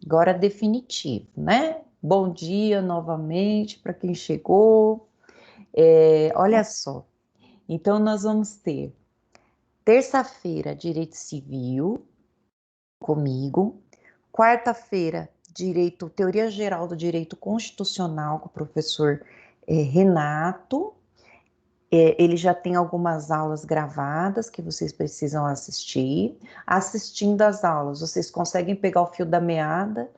Agora definitivo, né? Bom dia novamente para quem chegou. Olha só, então nós vamos ter terça-feira, Direito Civil, comigo. Quarta-feira, Teoria Geral do Direito Constitucional, com o professor Renato. Ele já tem algumas aulas gravadas que vocês precisam assistir. Assistindo as aulas, vocês conseguem pegar o fio da meada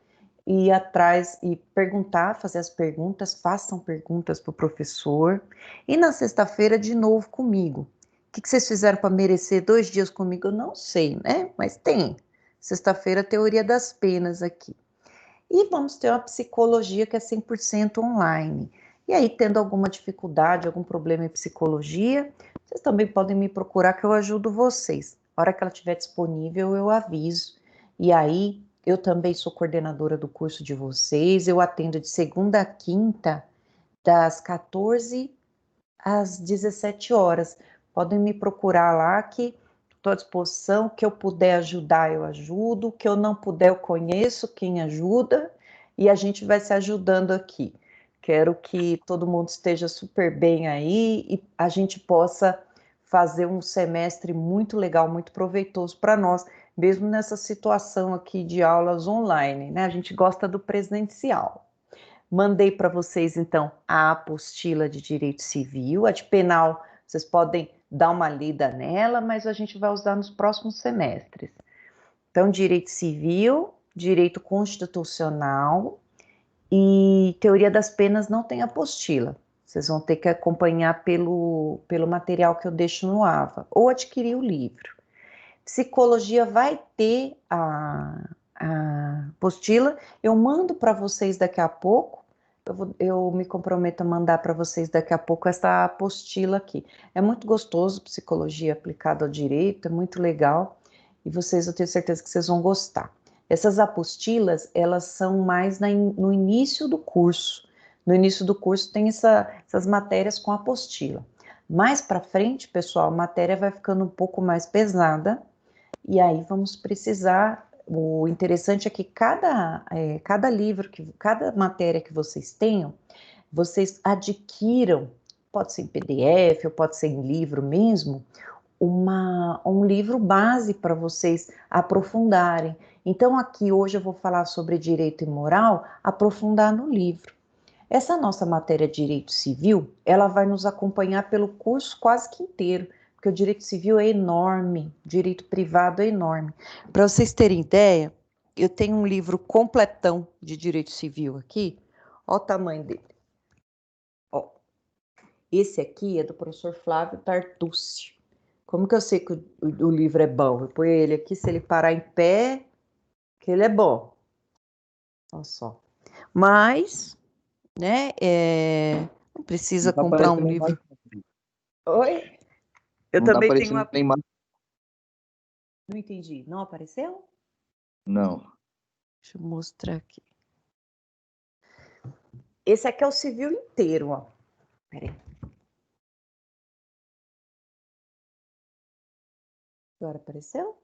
e ir atrás e perguntar, fazer as perguntas, façam perguntas para o professor. E na sexta-feira, de novo comigo. O que vocês fizeram para merecer 2 dias comigo? Eu não sei, né? Mas tem. Sexta-feira, teoria das penas aqui. E vamos ter uma psicologia que é 100% online. E aí, tendo alguma dificuldade, algum problema em psicologia, vocês também podem me procurar que eu ajudo vocês. A hora que ela estiver disponível, eu aviso. E aí, eu também sou coordenadora do curso de vocês, eu atendo de segunda a quinta, das 14 às 17 horas. Podem me procurar lá que estou à disposição, que eu puder ajudar, eu ajudo, que eu não puder, eu conheço quem ajuda e a gente vai se ajudando aqui. Quero que todo mundo esteja super bem aí e a gente possa fazer um semestre muito legal, muito proveitoso para nós, mesmo nessa situação aqui de aulas online, né? A gente gosta do presencial. Mandei para vocês, então, a apostila de Direito Civil, a de Penal, vocês podem dar uma lida nela, mas a gente vai usar nos próximos semestres. Então, Direito Civil, Direito Constitucional e Teoria das Penas não tem apostila. Vocês vão ter que acompanhar pelo material que eu deixo no AVA, ou adquirir o livro. Psicologia vai ter a apostila, eu mando para vocês daqui a pouco, eu me comprometo a mandar para vocês daqui a pouco essa apostila aqui. É muito gostoso, psicologia aplicada ao direito, é muito legal, e vocês, eu tenho certeza que vocês vão gostar. Essas apostilas, elas são mais no início do curso. No início do curso tem essas matérias com apostila. Mais para frente, pessoal, a matéria vai ficando um pouco mais pesada, e aí vamos precisar. O interessante é que cada livro, cada matéria que vocês tenham, vocês adquiram, pode ser em PDF ou pode ser em livro mesmo, um livro base para vocês aprofundarem. Então, aqui hoje eu vou falar sobre direito e moral, aprofundar no livro. Essa nossa matéria de direito civil, ela vai nos acompanhar pelo curso quase que inteiro, porque o direito civil é enorme, o direito privado é enorme. Para vocês terem ideia, eu tenho um livro completão de direito civil aqui, olha o tamanho dele. Ó, esse aqui é do professor Flávio Tartucci. Como que eu sei que o livro é bom? Eu ponho ele aqui, se ele parar em pé, que ele é bom. Olha só. Mas, né, não precisa Não tá comprar um aparecendo livro. mais. Oi? Eu Não tá também tenho aparecendo uma. nem mais. Não entendi. Não apareceu? Não. Deixa eu mostrar aqui. Esse aqui é o civil inteiro, ó. Peraí. Agora apareceu?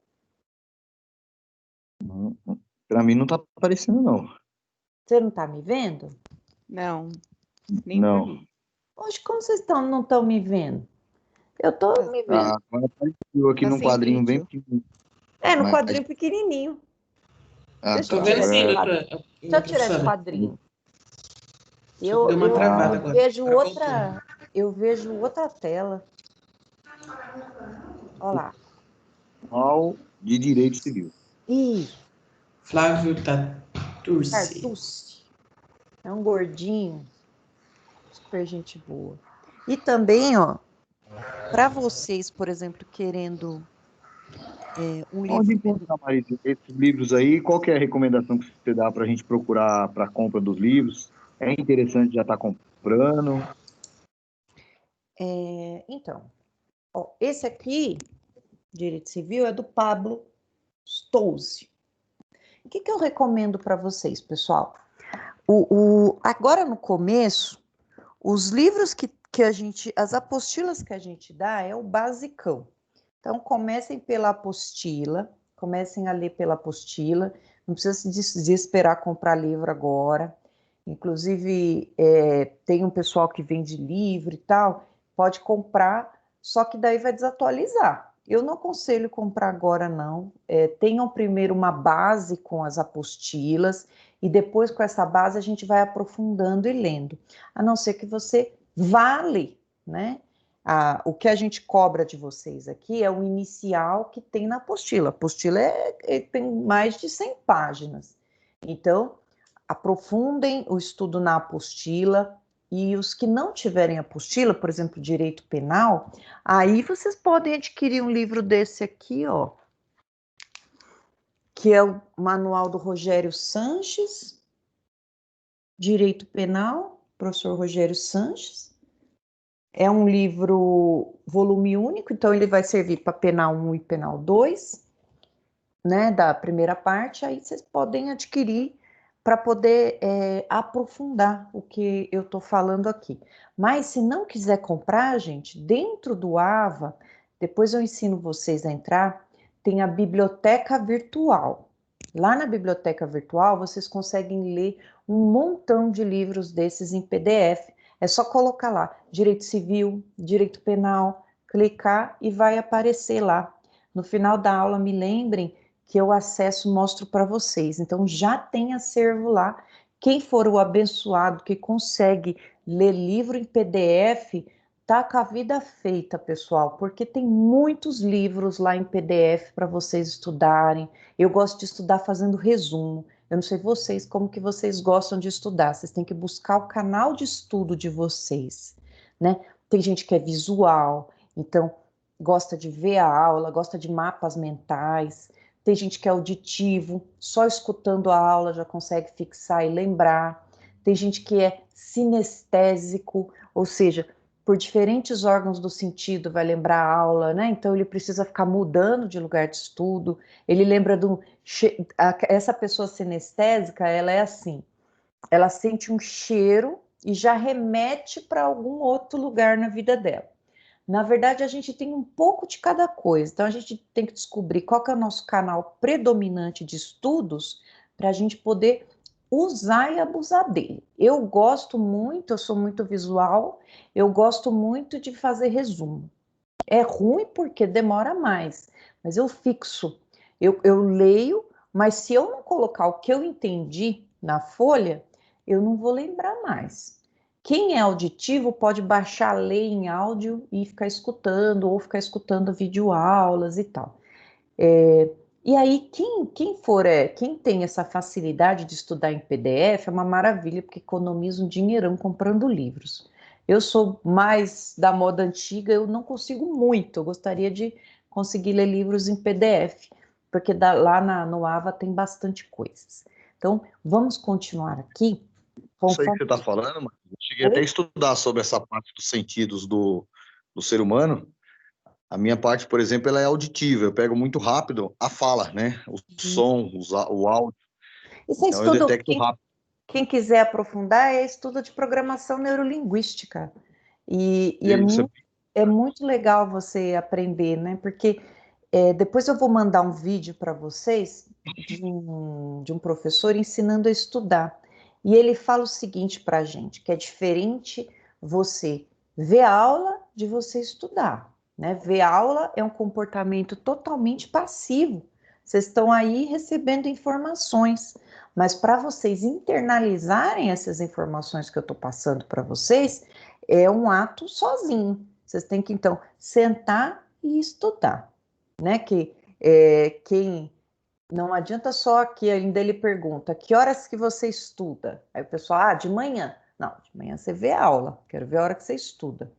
Pra mim não tá aparecendo, não. Você não tá me vendo? Não, nem pra Não. mim. Hoje, como vocês não estão me vendo? Eu tô me vendo. Agora apareceu aqui Tá num sem quadrinho bem vídeo. pequeno. No Mas... quadrinho pequenininho. Deixa Tô eu tá. vendo tirar sim, esse Agora... quadrinho. Deixa eu tirar esse quadrinho. Só que deu uma travada agora. Vejo Agora outra. Eu vejo outra tela. Olha lá. Manual de Direito Civil. Isso. Flávio Tartucci. Tartucci. É um gordinho. Super gente boa. E também, ó, para vocês, por exemplo, querendo um Onde livro. encontrar, Marisa, esses livros aí? Qual que é a recomendação que você dá para a gente procurar para a compra dos livros? É interessante já estar comprando? Então, ó, esse aqui, Direito Civil, é do Pablo Stouzi. O que eu recomendo para vocês, pessoal? Agora no começo, os livros que a gente, as apostilas que a gente dá é o basicão. Então, comecem pela apostila, comecem a ler pela apostila, não precisa se desesperar comprar livro agora. Inclusive, tem um pessoal que vende livro e tal, pode comprar, só que daí vai desatualizar. Eu não aconselho comprar agora, não. Tenham primeiro uma base com as apostilas, e depois com essa base a gente vai aprofundando e lendo. A não ser que você vá ler, né? O que a gente cobra de vocês aqui é o inicial que tem na apostila. A apostila tem mais de 100 páginas. Então, aprofundem o estudo na apostila, e os que não tiverem apostila, por exemplo, direito penal, aí vocês podem adquirir um livro desse aqui, ó, que é o Manual do Rogério Sanches, Direito Penal, professor Rogério Sanches. É um livro volume único, então ele vai servir para Penal 1 e Penal 2, né, da primeira parte. Aí vocês podem adquirir para poder aprofundar o que eu estou falando aqui. Mas se não quiser comprar, gente, dentro do AVA, depois eu ensino vocês a entrar, tem a biblioteca virtual. Lá na biblioteca virtual, vocês conseguem ler um montão de livros desses em PDF. É só colocar lá, direito civil, direito penal, clicar e vai aparecer lá. No final da aula, me lembrem que eu acesso, mostro para vocês. Então, já tem acervo lá. Quem for o abençoado que consegue ler livro em PDF, tá com a vida feita, pessoal, porque tem muitos livros lá em PDF para vocês estudarem. Eu gosto de estudar fazendo resumo. Eu não sei vocês, como que vocês gostam de estudar. Vocês têm que buscar o canal de estudo de vocês, né? Tem gente que é visual, então gosta de ver a aula, gosta de mapas mentais. Tem gente que é auditivo, só escutando a aula já consegue fixar e lembrar. Tem gente que é sinestésico, ou seja, por diferentes órgãos do sentido vai lembrar a aula, né? Então ele precisa ficar mudando de lugar de estudo. Ele lembra essa pessoa sinestésica, ela é assim, ela sente um cheiro e já remete para algum outro lugar na vida dela. Na verdade, a gente tem um pouco de cada coisa, então a gente tem que descobrir qual que é o nosso canal predominante de estudos para a gente poder usar e abusar dele. Eu gosto muito, eu sou muito visual, eu gosto muito de fazer resumo. É ruim porque demora mais, mas eu fixo, eu leio, mas se eu não colocar o que eu entendi na folha, eu não vou lembrar mais. Quem é auditivo pode baixar a lei em áudio e ficar escutando, ou ficar escutando videoaulas e tal. E aí, quem tem essa facilidade de estudar em PDF é uma maravilha, porque economiza um dinheirão comprando livros. Eu sou mais da moda antiga, eu não consigo muito, eu gostaria de conseguir ler livros em PDF, porque no AVA tem bastante coisas. Então, vamos continuar aqui. Isso aí que você está falando, mano, eu cheguei até a estudar sobre essa parte dos sentidos do ser humano. A minha parte, por exemplo, ela é auditiva. Eu pego muito rápido a fala, né? O som, o áudio. Isso é Então eu estudo, detecto rápido. quem quiser aprofundar, é estudo de programação neurolinguística. E Isso é muito legal você aprender, né? Porque depois eu vou mandar um vídeo para vocês de um professor ensinando a estudar. E ele fala o seguinte para a gente, que é diferente você ver a aula de você estudar, né? Ver aula é um comportamento totalmente passivo. Vocês estão aí recebendo informações, mas para vocês internalizarem essas informações que eu estou passando para vocês, é um ato sozinho. Vocês têm que, então, sentar e estudar, né? Quem não adianta só que ainda ele pergunta, que horas que você estuda? Aí o pessoal, de manhã. Não, de manhã você vê a aula, quero ver a hora que você estuda.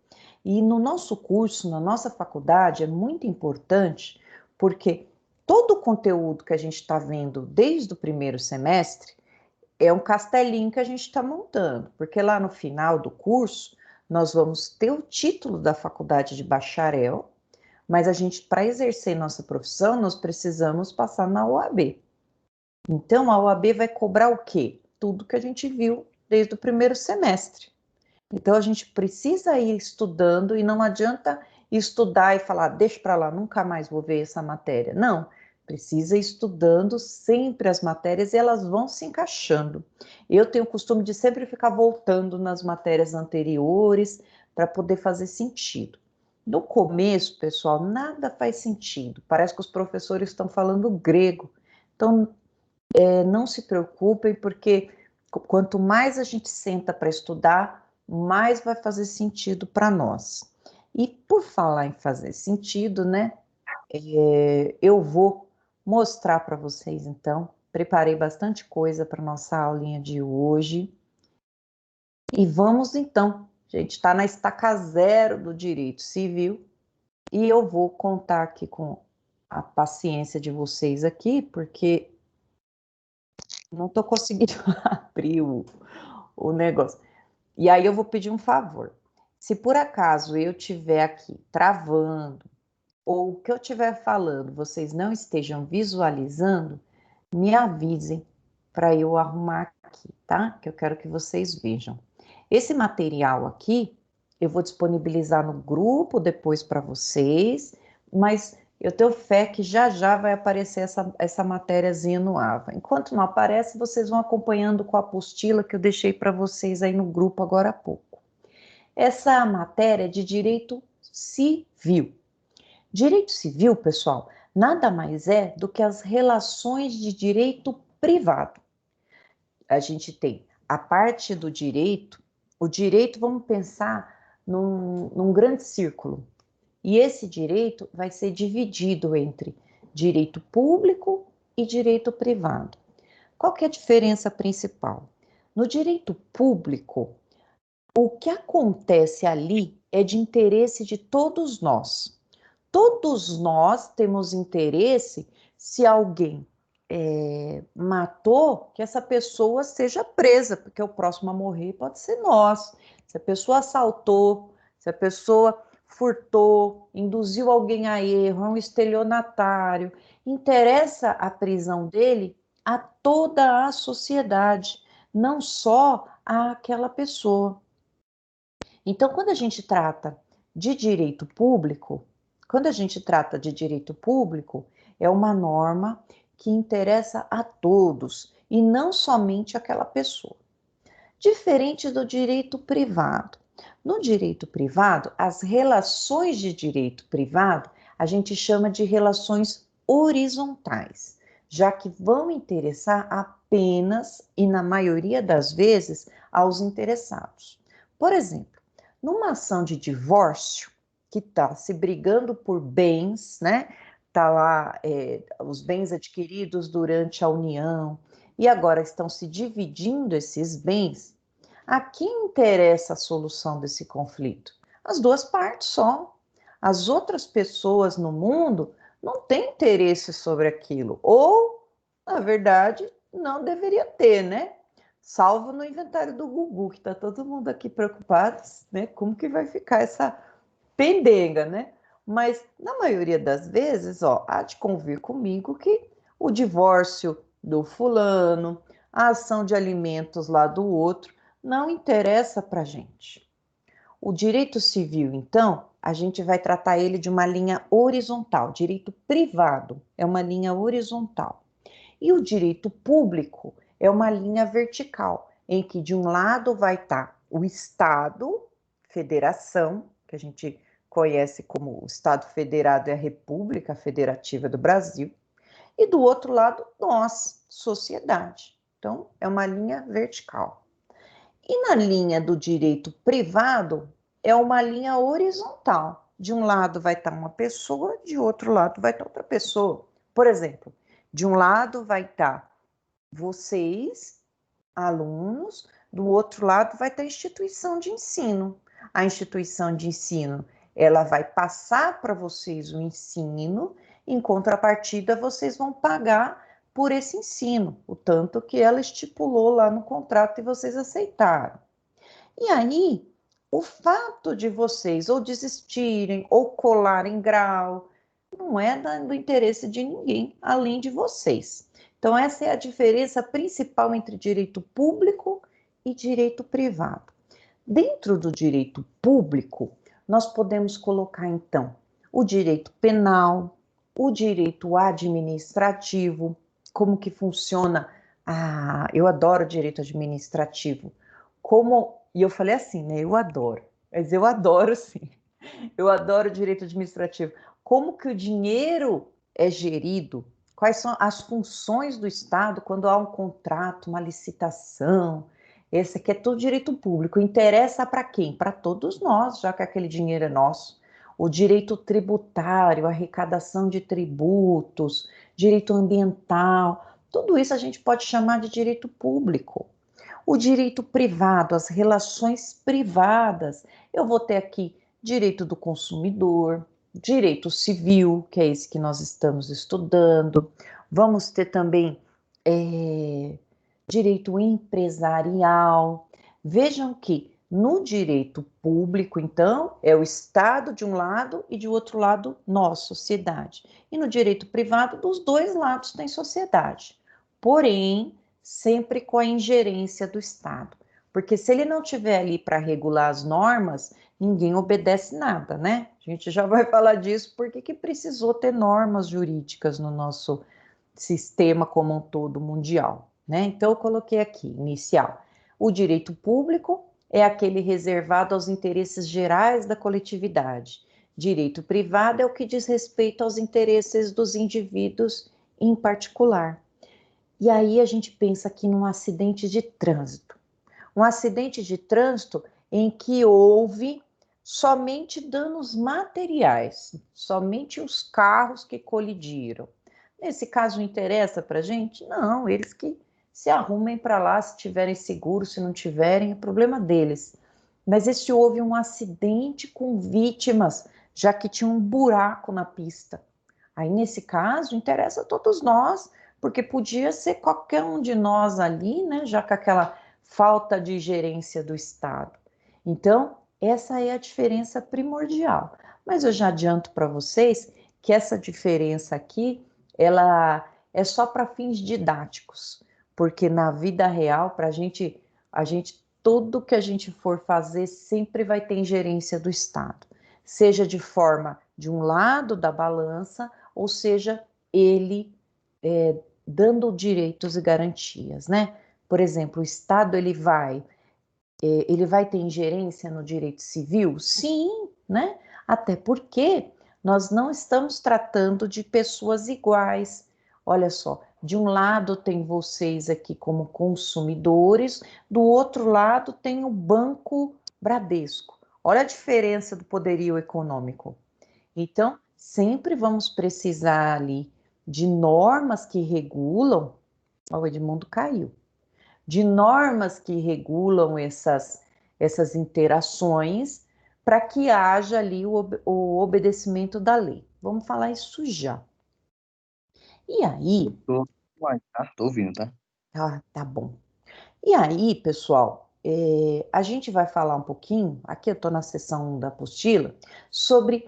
E no nosso curso, na nossa faculdade, é muito importante, porque todo o conteúdo que a gente está vendo desde o primeiro semestre é um castelinho que a gente está montando, porque lá no final do curso, nós vamos ter o título da faculdade de bacharel, mas a gente, para exercer nossa profissão, nós precisamos passar na OAB. Então, a OAB vai cobrar o quê? Tudo que a gente viu desde o primeiro semestre. Então, a gente precisa ir estudando e não adianta estudar e falar, deixa para lá, nunca mais vou ver essa matéria. Não, precisa ir estudando sempre as matérias e elas vão se encaixando. Eu tenho o costume de sempre ficar voltando nas matérias anteriores para poder fazer sentido. No começo, pessoal, nada faz sentido. Parece que os professores estão falando grego. Então, não se preocupem, porque quanto mais a gente senta para estudar, mais vai fazer sentido para nós. E por falar em fazer sentido, né? Eu vou mostrar para vocês, então. Preparei bastante coisa para nossa aulinha de hoje. E vamos, então. A gente está na estaca zero do direito civil. E eu vou contar aqui com a paciência de vocês aqui, porque não estou conseguindo abrir o negócio. E aí eu vou pedir um favor. Se por acaso eu estiver aqui travando, ou o que eu estiver falando, vocês não estejam visualizando, me avisem para eu arrumar aqui, tá? Que eu quero que vocês vejam. Esse material aqui, eu vou disponibilizar no grupo depois para vocês, mas eu tenho fé que já já vai aparecer essa matériazinha no AVA. Enquanto não aparece, vocês vão acompanhando com a apostila que eu deixei para vocês aí no grupo agora há pouco. Essa matéria é de direito civil. Direito civil, pessoal, nada mais é do que as relações de direito privado. A gente tem a parte do direito, o direito, vamos pensar num grande círculo. E esse direito vai ser dividido entre direito público e direito privado. Qual que é a diferença principal? No direito público, o que acontece ali é de interesse de todos nós. Todos nós temos interesse, se alguém matou, que essa pessoa seja presa, porque o próximo a morrer pode ser nós. Se a pessoa assaltou, se a pessoa furtou, induziu alguém a erro, é um estelionatário, interessa a prisão dele a toda a sociedade, não só àquela pessoa. Então, quando a gente trata de direito público, é uma norma que interessa a todos e não somente aquela pessoa. Diferente do direito privado. No direito privado, as relações de direito privado a gente chama de relações horizontais, já que vão interessar apenas e na maioria das vezes aos interessados. Por exemplo, numa ação de divórcio que está se brigando por bens, né? Tá lá os bens adquiridos durante a união e agora estão se dividindo esses bens. A quem interessa a solução desse conflito? As duas partes só. As outras pessoas no mundo não têm interesse sobre aquilo, ou, na verdade, não deveria ter, né? Salvo no inventário do Gugu, que está todo mundo aqui preocupado, né? Como que vai ficar essa pendenga, né? Mas, na maioria das vezes, há de convir comigo que o divórcio do fulano, a ação de alimentos lá do outro, não interessa para a gente. O direito civil, então, a gente vai tratar ele de uma linha horizontal. Direito privado é uma linha horizontal. E o direito público é uma linha vertical, em que de um lado vai estar o Estado, federação, que a gente conhece como o Estado Federado e a República Federativa do Brasil, e do outro lado, nós, sociedade. Então, é uma linha vertical. E na linha do direito privado, é uma linha horizontal. De um lado vai estar uma pessoa, de outro lado vai estar outra pessoa. Por exemplo, de um lado vai estar vocês, alunos, do outro lado vai estar a instituição de ensino. A instituição de ensino, ela vai passar para vocês o ensino, em contrapartida vocês vão pagar por esse ensino, o tanto que ela estipulou lá no contrato e vocês aceitaram. E aí, o fato de vocês ou desistirem ou colarem grau, não é do interesse de ninguém, além de vocês. Então, essa é a diferença principal entre direito público e direito privado. Dentro do direito público, nós podemos colocar, então, o direito penal, o direito administrativo, como que funciona. Eu adoro direito administrativo. E eu falei assim, né? Eu adoro, mas eu adoro sim. Eu adoro direito administrativo. Como que o dinheiro é gerido? Quais são as funções do Estado quando há um contrato, uma licitação? Esse aqui é tudo direito público. Interessa para quem? Para todos nós, já que aquele dinheiro é nosso. O direito tributário, arrecadação de tributos, direito ambiental, tudo isso a gente pode chamar de direito público. O direito privado, as relações privadas. Eu vou ter aqui direito do consumidor, direito civil, que é esse que nós estamos estudando. Vamos ter também direito empresarial. Vejam que no direito público, então, é o Estado de um lado e de outro lado nós, sociedade. E no direito privado, dos dois lados tem sociedade. Porém, sempre com a ingerência do Estado. Porque se ele não tiver ali para regular as normas, ninguém obedece nada, né? A gente já vai falar disso, porque que precisou ter normas jurídicas no nosso sistema como um todo mundial, né? Então eu coloquei aqui, inicial. O direito público é aquele reservado aos interesses gerais da coletividade. Direito privado é o que diz respeito aos interesses dos indivíduos em particular. E aí a gente pensa aqui num acidente de trânsito. Um acidente de trânsito em que houve somente danos materiais, somente os carros que colidiram. Nesse caso, interessa para a gente? Não, eles que se arrumem para lá, se tiverem seguro, se não tiverem, é problema deles. Mas se houve um acidente com vítimas, já que tinha um buraco na pista. Aí, nesse caso, interessa a todos nós, porque podia ser qualquer um de nós ali, né, já que aquela falta de gerência do Estado. Então, essa é a diferença primordial. Mas eu já adianto para vocês que essa diferença aqui, ela é só para fins didáticos, porque na vida real, para a gente, tudo que a gente for fazer sempre vai ter ingerência do Estado, seja de forma de um lado da balança, ou seja, ele dando direitos e garantias, né? Por exemplo, o Estado ele vai ter ingerência no direito civil? Sim, né? Até porque nós não estamos tratando de pessoas iguais. Olha só, de um lado tem vocês aqui como consumidores, do outro lado tem o Banco Bradesco. Olha a diferença do poderio econômico. Então, sempre vamos precisar ali de normas que regulam. O Edmundo caiu. De normas que regulam essas interações para que haja ali o obedecimento da lei. Vamos falar isso já. E aí. Tô ouvindo, tá? Tá bom. E aí, pessoal, a gente vai falar um pouquinho, aqui eu estou na seção 1 da apostila, sobre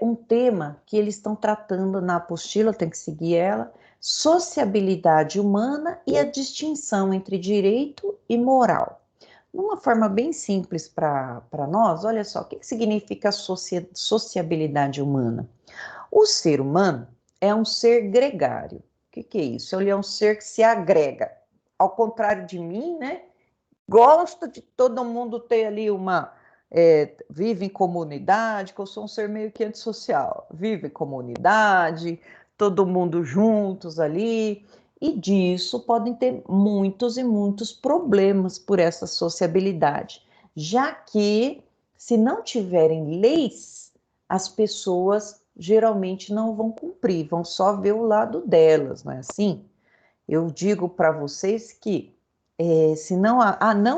um tema que eles estão tratando na apostila, tem que seguir ela, sociabilidade humana e a distinção entre direito e moral. Numa forma bem simples para nós, olha só, o que significa sociabilidade humana? O ser humano é um ser gregário. O que é isso? Ele é um ser que se agrega. Ao contrário de mim, né? Gosto de todo mundo ter ali vive em comunidade, que eu sou um ser meio que antissocial. Vive em comunidade, todo mundo juntos ali. E disso podem ter muitos e muitos problemas por essa sociabilidade, já que se não tiverem leis, as pessoas geralmente não vão cumprir, vão só ver o lado delas, não é assim? Eu digo para vocês que, se não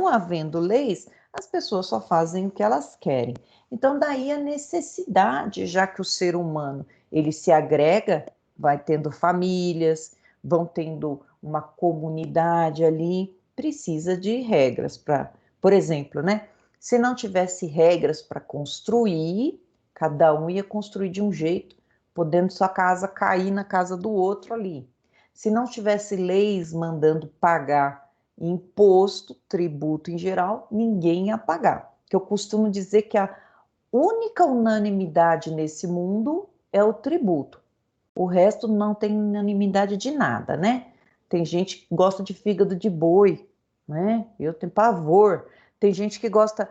havendo leis, as pessoas só fazem o que elas querem. Então, daí a necessidade, já que o ser humano ele se agrega, vai tendo famílias, vão tendo uma comunidade ali, precisa de regras para, por exemplo, né? Se não tivesse regras para construir, cada um ia construir de um jeito, podendo sua casa cair na casa do outro ali. Se não tivesse leis mandando pagar imposto, tributo em geral, ninguém ia pagar. Que eu costumo dizer que a única unanimidade nesse mundo é o tributo. O resto não tem unanimidade de nada, né? Tem gente que gosta de fígado de boi, né? Eu tenho pavor. Tem gente que gosta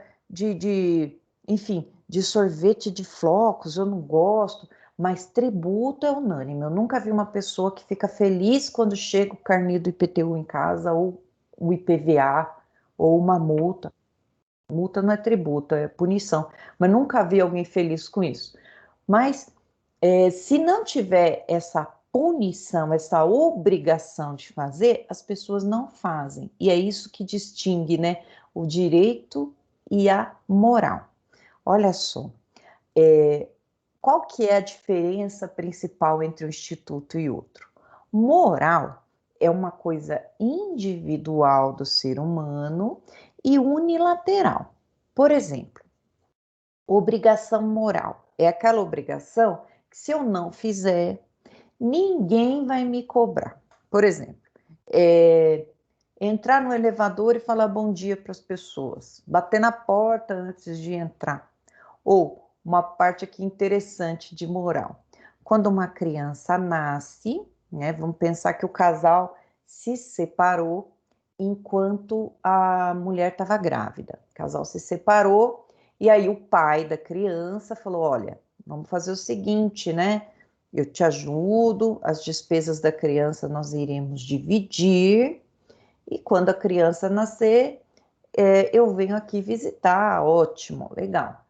enfim, de sorvete de flocos, eu não gosto. Mas tributo é unânime. Eu nunca vi uma pessoa que fica feliz quando chega o carnê do IPTU em casa, ou o IPVA, ou uma multa. Multa não é tributo, é punição. Mas nunca vi alguém feliz com isso. Mas se não tiver essa punição, essa obrigação de fazer, as pessoas não fazem. E é isso que distingue, né, o direito e a moral. Olha só, qual que é a diferença principal entre um instituto e outro? Moral é uma coisa individual do ser humano e unilateral. Por exemplo, obrigação moral é aquela obrigação que, se eu não fizer, ninguém vai me cobrar. Por exemplo, entrar no elevador e falar bom dia para as pessoas, bater na porta antes de entrar. Ou uma parte aqui interessante de moral. Quando uma criança nasce, né, vamos pensar que o casal se separou enquanto a mulher estava grávida. O casal se separou e aí o pai da criança falou: olha, vamos fazer o seguinte, né? Eu te ajudo, as despesas da criança nós iremos dividir, e quando a criança nascer, eu venho aqui visitar, ótimo, legal.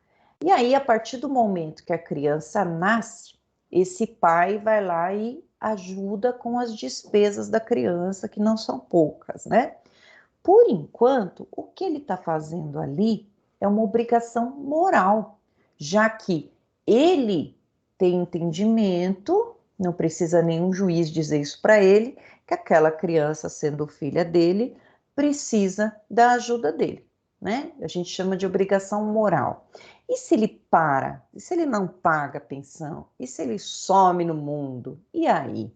E aí, a partir do momento que a criança nasce, esse pai vai lá e ajuda com as despesas da criança, que não são poucas, né? Por enquanto, o que ele está fazendo ali é uma obrigação moral, já que ele tem entendimento, não precisa nenhum juiz dizer isso para ele, que aquela criança, sendo filha dele, precisa da ajuda dele, né? A gente chama de obrigação moral. E se ele para? E se ele não paga a pensão? E se ele some no mundo? E aí?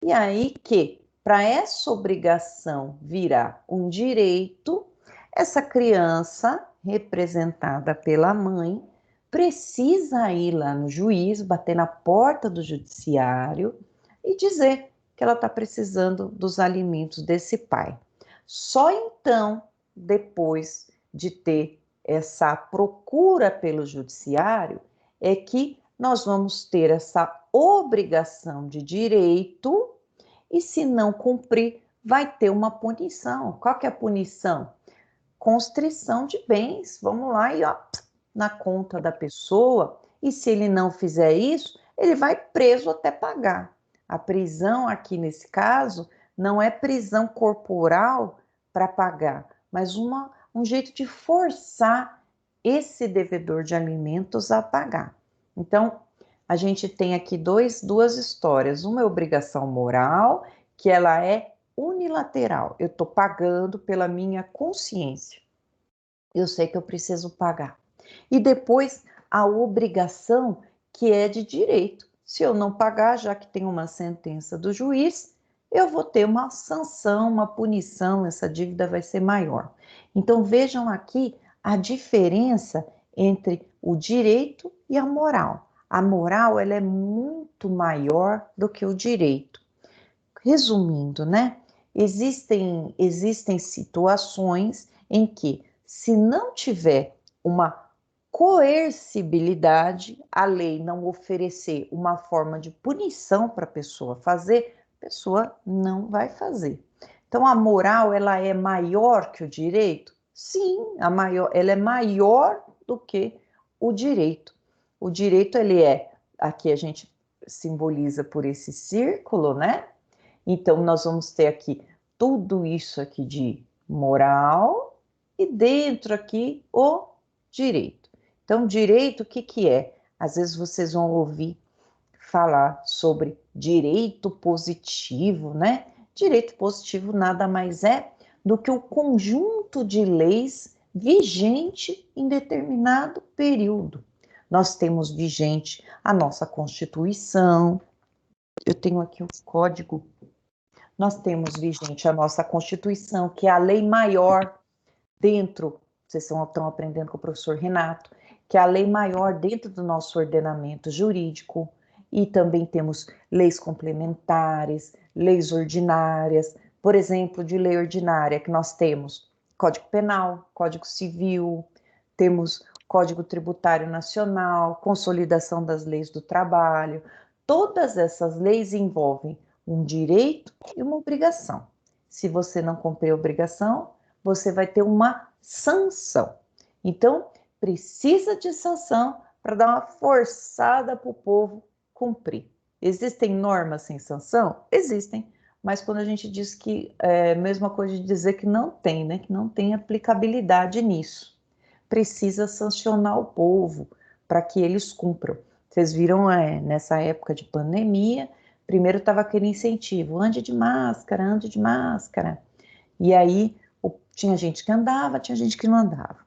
E aí que, para essa obrigação virar um direito, essa criança, representada pela mãe, precisa ir lá no juiz, bater na porta do judiciário e dizer que ela está precisando dos alimentos desse pai. Só então, depois de ter essa procura pelo judiciário, é que nós vamos ter essa obrigação de direito, e se não cumprir, vai ter uma punição. Qual que é a punição? Constrição de bens. Vamos lá e ó, na conta da pessoa, e se ele não fizer isso, ele vai preso até pagar. A prisão aqui nesse caso não é prisão corporal para pagar, mas um jeito de forçar esse devedor de alimentos a pagar. Então, a gente tem aqui duas histórias. Uma é obrigação moral, que ela é unilateral. Eu estou pagando pela minha consciência. Eu sei que eu preciso pagar. E depois, a obrigação, que é de direito. Se eu não pagar, já que tem uma sentença do juiz, eu vou ter uma sanção, uma punição, essa dívida vai ser maior. Então, vejam aqui a diferença entre o direito e a moral. A moral, ela é muito maior do que o direito. Resumindo, né? Existem situações em que, se não tiver uma coercibilidade, a lei não oferecer uma forma de punição para a pessoa fazer, a pessoa não vai fazer. Então, a moral, ela é maior que o direito? Sim, ela é maior do que o direito. O direito, aqui a gente simboliza por esse círculo, né? Então, nós vamos ter aqui tudo isso aqui de moral e dentro aqui o direito. Então, direito, o que que é? Às vezes vocês vão ouvir falar sobre direito positivo, né? Direito positivo nada mais é do que o conjunto de leis vigente em determinado período. Nós temos vigente a nossa Constituição. Eu tenho aqui o código. Nós temos vigente a nossa Constituição, que é a lei maior dentro, vocês estão aprendendo com o professor Renato, que é a lei maior dentro do nosso ordenamento jurídico. e também temos leis complementares, leis ordinárias. Por exemplo, de lei ordinária que nós temos Código Penal, Código Civil, temos Código Tributário Nacional, Consolidação das Leis do Trabalho. Todas essas leis envolvem um direito e uma obrigação. Se você não cumprir a obrigação, você vai ter uma sanção. Então, precisa de sanção para dar uma forçada para o povo cumprir. Existem normas sem sanção? Existem, mas quando a gente diz que é a mesma coisa de dizer que não tem, né? Que não tem aplicabilidade nisso. Precisa sancionar o povo para que eles cumpram. Vocês viram, nessa época de pandemia, primeiro estava aquele incentivo, ande de máscara, ande de máscara. E aí tinha gente que andava, tinha gente que não andava.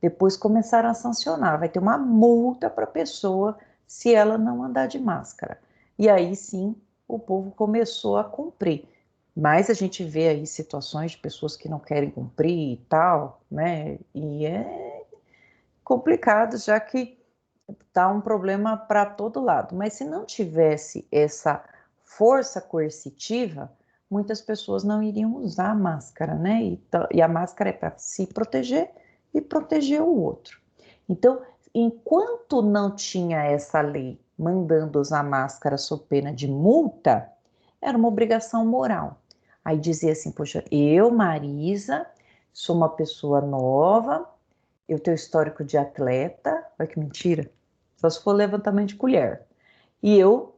Depois começaram a sancionar, vai ter uma multa para a pessoa se ela não andar de máscara. E aí sim, o povo começou a cumprir. Mas a gente vê aí situações de pessoas que não querem cumprir e tal, né? E é complicado, já que tá um problema para todo lado. Mas se não tivesse essa força coercitiva, muitas pessoas não iriam usar a máscara, né? E a máscara é para se proteger e proteger o outro. Então, enquanto não tinha essa lei mandando usar máscara sob pena de multa, era uma obrigação moral. Aí dizia assim, poxa, eu, Marisa, sou uma pessoa nova, eu tenho histórico de atleta, olha que mentira, só se for levantamento de colher. E eu,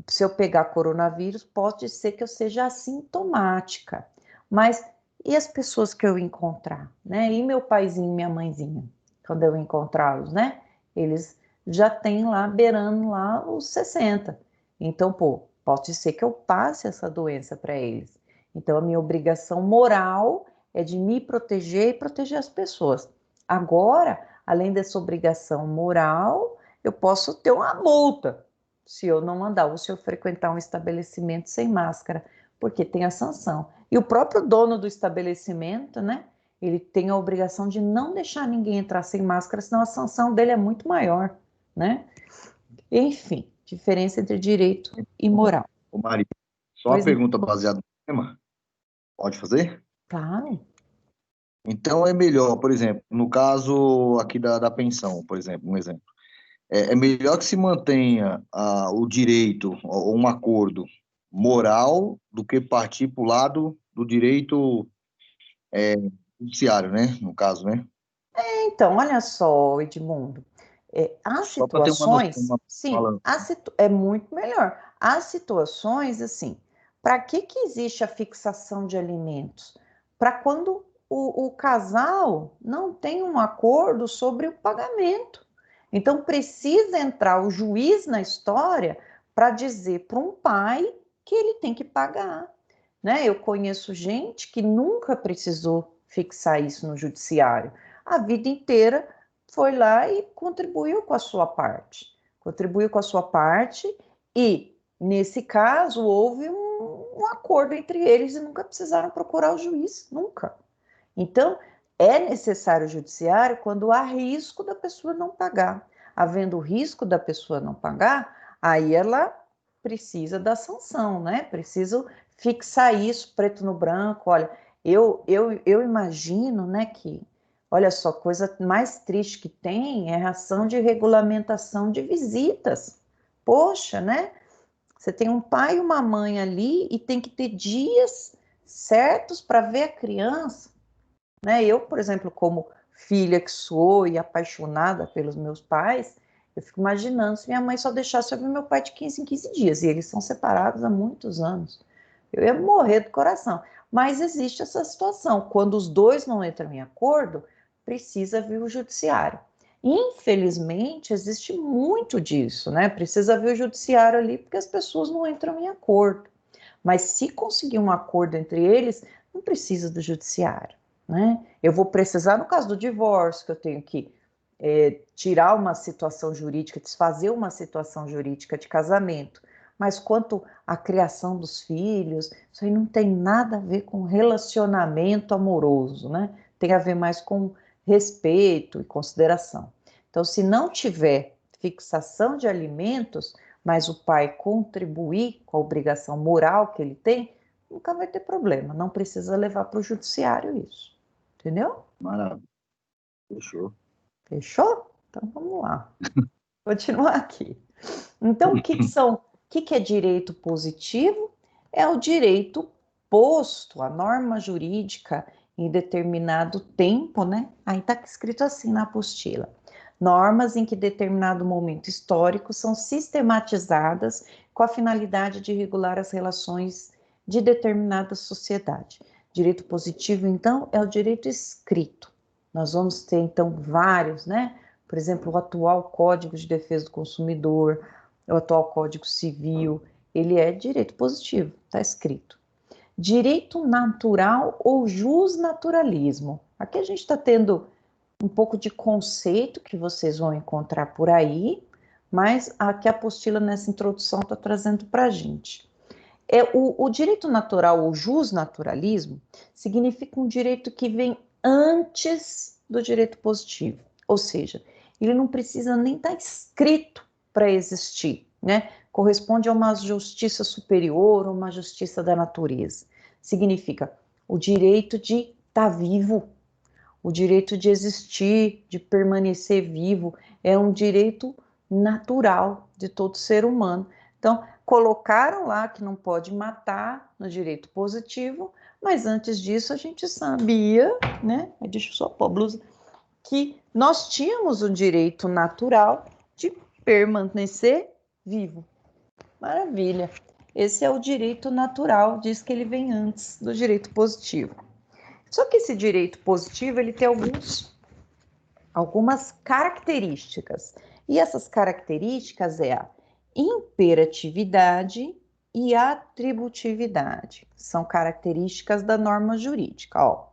se eu pegar coronavírus, pode ser que eu seja assintomática. Mas e as pessoas que eu encontrar, né? E meu paizinho e minha mãezinha, quando eu encontrá-los, né? Eles já têm lá, beirando lá os 60. Então, pô, pode ser que eu passe essa doença para eles. Então, a minha obrigação moral é de me proteger e proteger as pessoas. Agora, além dessa obrigação moral, eu posso ter uma multa se eu não andar ou se eu frequentar um estabelecimento sem máscara, porque tem a sanção. E o próprio dono do estabelecimento, né? Ele tem a obrigação de não deixar ninguém entrar sem máscara, senão a sanção dele é muito maior, né? Enfim, diferença entre direito e moral. Ô, Maria, só uma Pois não, pergunta baseada no tema. Pode fazer? claro. Então é melhor, por exemplo, no caso aqui da pensão, por exemplo, um exemplo. É melhor que se mantenha o direito ou um acordo moral do que partir para o lado do direito judiciário, né? No caso, né? Então, olha só, Edmundo, há Só para ter uma noção, situações, uma sim, falando. é muito melhor. Há situações, assim, para que existe a fixação de alimentos? Para quando o casal não tem um acordo sobre o pagamento. Então, precisa entrar o juiz na história para dizer para um pai que ele tem que pagar, né? Eu conheço gente que nunca precisou fixar isso no judiciário. A vida inteira foi lá e contribuiu com a sua parte. Contribuiu com a sua parte e, nesse caso, houve um acordo entre eles e nunca precisaram procurar o juiz, nunca. Então, é necessário o judiciário quando há risco da pessoa não pagar. Havendo risco da pessoa não pagar, aí ela precisa da sanção, né? Preciso fixar isso preto no branco. Olha, eu imagino, né, que, olha só, coisa mais triste que tem é a ação de regulamentação de visitas. Poxa, né? Você tem um pai e uma mãe ali e tem que ter dias certos para ver a criança, né? Eu, por exemplo, como filha que sou e apaixonada pelos meus pais, eu fico imaginando se minha mãe só deixasse eu ver meu pai de 15 em 15 dias, e eles são separados há muitos anos. Eu ia morrer do coração. Mas existe essa situação. Quando os dois não entram em acordo, precisa vir o judiciário. Infelizmente, existe muito disso, né? Precisa vir o judiciário ali porque as pessoas não entram em acordo. Mas se conseguir um acordo entre eles, não precisa do judiciário, né? Eu vou precisar, no caso do divórcio, que eu tenho que tirar uma situação jurídica, desfazer uma situação jurídica de casamento. Mas quanto à criação dos filhos, isso aí não tem nada a ver com relacionamento amoroso, né? Tem a ver mais com respeito e consideração. Então, se não tiver fixação de alimentos, mas o pai contribuir com a obrigação moral que ele tem, nunca vai ter problema. Não precisa levar para o judiciário isso. Entendeu? Maravilha. Fechou. Fechou? Então vamos lá. Continuar aqui. Então, o que é direito positivo? É o direito posto, a norma jurídica em determinado tempo, né? Aí está escrito assim na apostila. Normas em que determinado momento histórico são sistematizadas com a finalidade de regular as relações de determinada sociedade. Direito positivo, então, é o direito escrito. Nós vamos ter, então, vários, né? Por exemplo, o atual Código de Defesa do Consumidor, o atual Código Civil, ele é direito positivo, está escrito. Direito natural ou justnaturalismo. Aqui a gente está tendo um pouco de conceito que vocês vão encontrar por aí, mas aqui a apostila nessa introdução está trazendo para a gente. O direito natural ou justnaturalismo significa um direito que vem antes do direito positivo, ou seja, ele não precisa nem estar escrito para existir, né? Corresponde a uma justiça superior, uma justiça da natureza. Significa o direito de estar vivo, o direito de existir, de permanecer vivo, é um direito natural de todo ser humano. Então, colocaram lá que não pode matar no direito positivo, mas antes disso a gente sabia, né? Deixa eu só pôr a blusa, que nós tínhamos um direito natural de permanecer vivo. Maravilha. Esse é o direito natural, diz que ele vem antes do direito positivo. Só que esse direito positivo, ele tem algumas características. E essas características é a imperatividade e atributividade. São características da norma jurídica. Ó,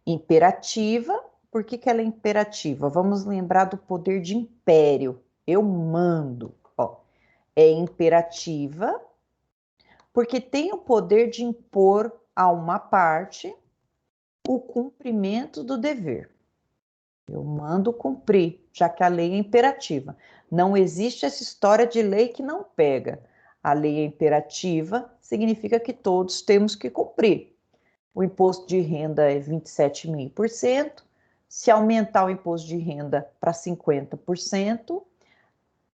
imperativa, por que ela é imperativa? Vamos lembrar do poder de império. Eu mando. Ó, é imperativa porque tem o poder de impor a uma parte o cumprimento do dever. Eu mando cumprir, já que a lei é imperativa. Não existe essa história de lei que não pega. A lei é imperativa, significa que todos temos que cumprir. O imposto de renda é 27,5%. Se aumentar o imposto de renda para 50%,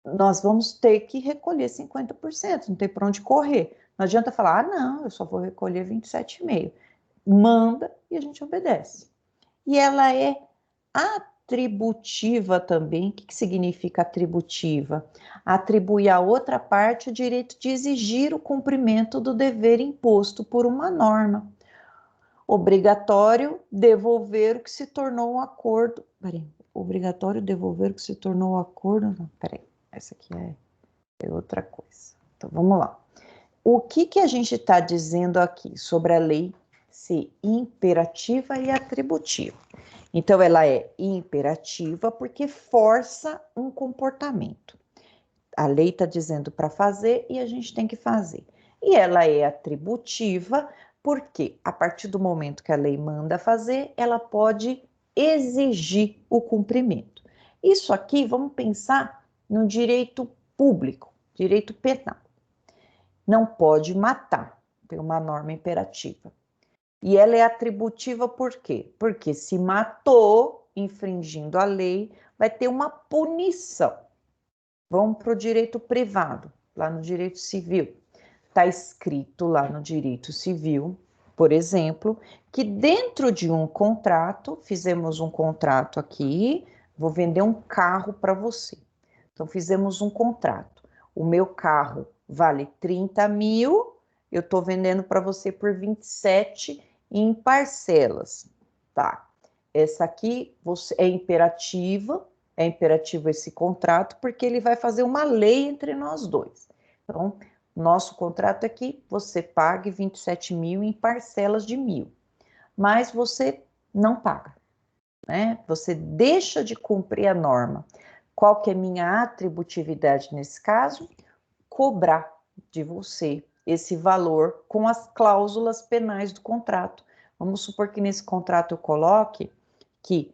nós vamos ter que recolher 50%, não tem para onde correr. Não adianta falar, não, eu só vou recolher 27,5%. Manda e a gente obedece. E ela é atributiva também. O que significa atributiva? Atribuir à outra parte o direito de exigir o cumprimento do dever imposto por uma norma. Obrigatório devolver o que se tornou um acordo. Peraí, obrigatório devolver o que se tornou um acordo. Não, peraí, essa aqui é outra coisa. Então vamos lá. O que a gente está dizendo aqui sobre a lei ser imperativa e atributiva? Então, ela é imperativa porque força um comportamento. A lei está dizendo para fazer e a gente tem que fazer. E ela é atributiva porque, a partir do momento que a lei manda fazer, ela pode exigir o cumprimento. Isso aqui, vamos pensar no direito público, direito penal. Não pode matar, tem uma norma imperativa. E ela é atributiva por quê? Porque se matou, infringindo a lei, vai ter uma punição. Vamos para o direito privado, lá no direito civil. Está escrito lá no direito civil, por exemplo, que dentro de um contrato, fizemos um contrato aqui, vou vender um carro para você. Então, fizemos um contrato. O meu carro vale 30 mil, eu estou vendendo para você por 27 em parcelas, tá? Essa aqui é imperativo esse contrato, porque ele vai fazer uma lei entre nós dois. Então, nosso contrato é que você pague 27 mil em parcelas de 1.000, mas você não paga, né? Você deixa de cumprir a norma. Qual que é minha atributividade nesse caso? Cobrar de você esse valor com as cláusulas penais do contrato. Vamos supor que nesse contrato eu coloque que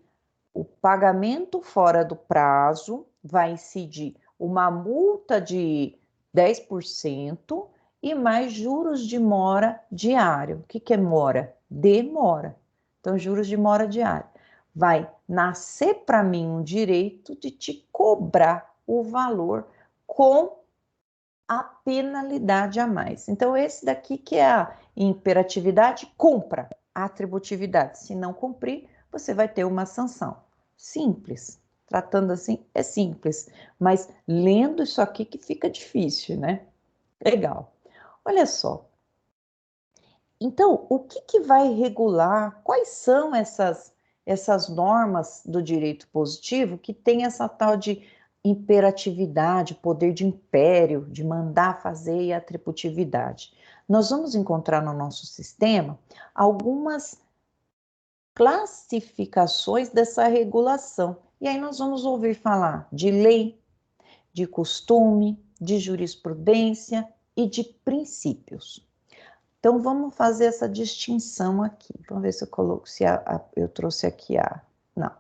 o pagamento fora do prazo vai incidir uma multa de 10% e mais juros de mora diário. O que é mora? Demora. Então, juros de mora diário. Vai nascer para mim um direito de te cobrar o valor com a penalidade a mais. Então, esse daqui que é a imperatividade, cumpra a atributividade. Se não cumprir, você vai ter uma sanção. Simples. Tratando assim, é simples. Mas lendo isso aqui que fica difícil, né? Legal. Olha só. Então, o que vai regular? Quais são essas normas do direito positivo que tem essa tal de imperatividade, poder de império, de mandar fazer e atributividade? Nós vamos encontrar no nosso sistema algumas classificações dessa regulação. E aí nós vamos ouvir falar de lei, de costume, de jurisprudência e de princípios. Então, vamos fazer essa distinção aqui. Vamos ver se eu coloco, se eu trouxe aqui a... Não.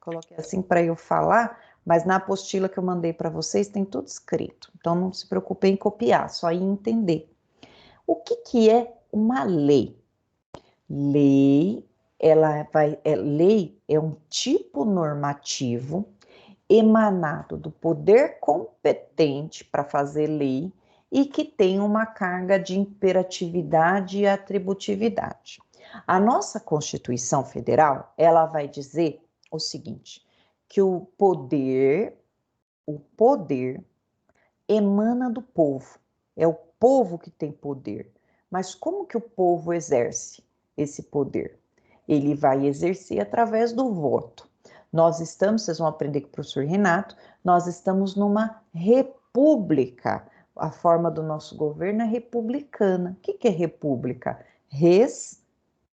Coloquei assim para eu falar, mas na apostila que eu mandei para vocês tem tudo escrito. Então, não se preocupem em copiar, só em entender. O que é uma lei? Lei, lei é um tipo normativo emanado do poder competente para fazer lei e que tem uma carga de imperatividade e atributividade. A nossa Constituição Federal, ela vai dizer o seguinte, que o poder emana do povo. É o povo que tem poder. Mas como que o povo exerce esse poder? Ele vai exercer através do voto. Nós estamos, vocês vão aprender com o professor Renato, nós estamos numa república. A forma do nosso governo é republicana. O que é república? Res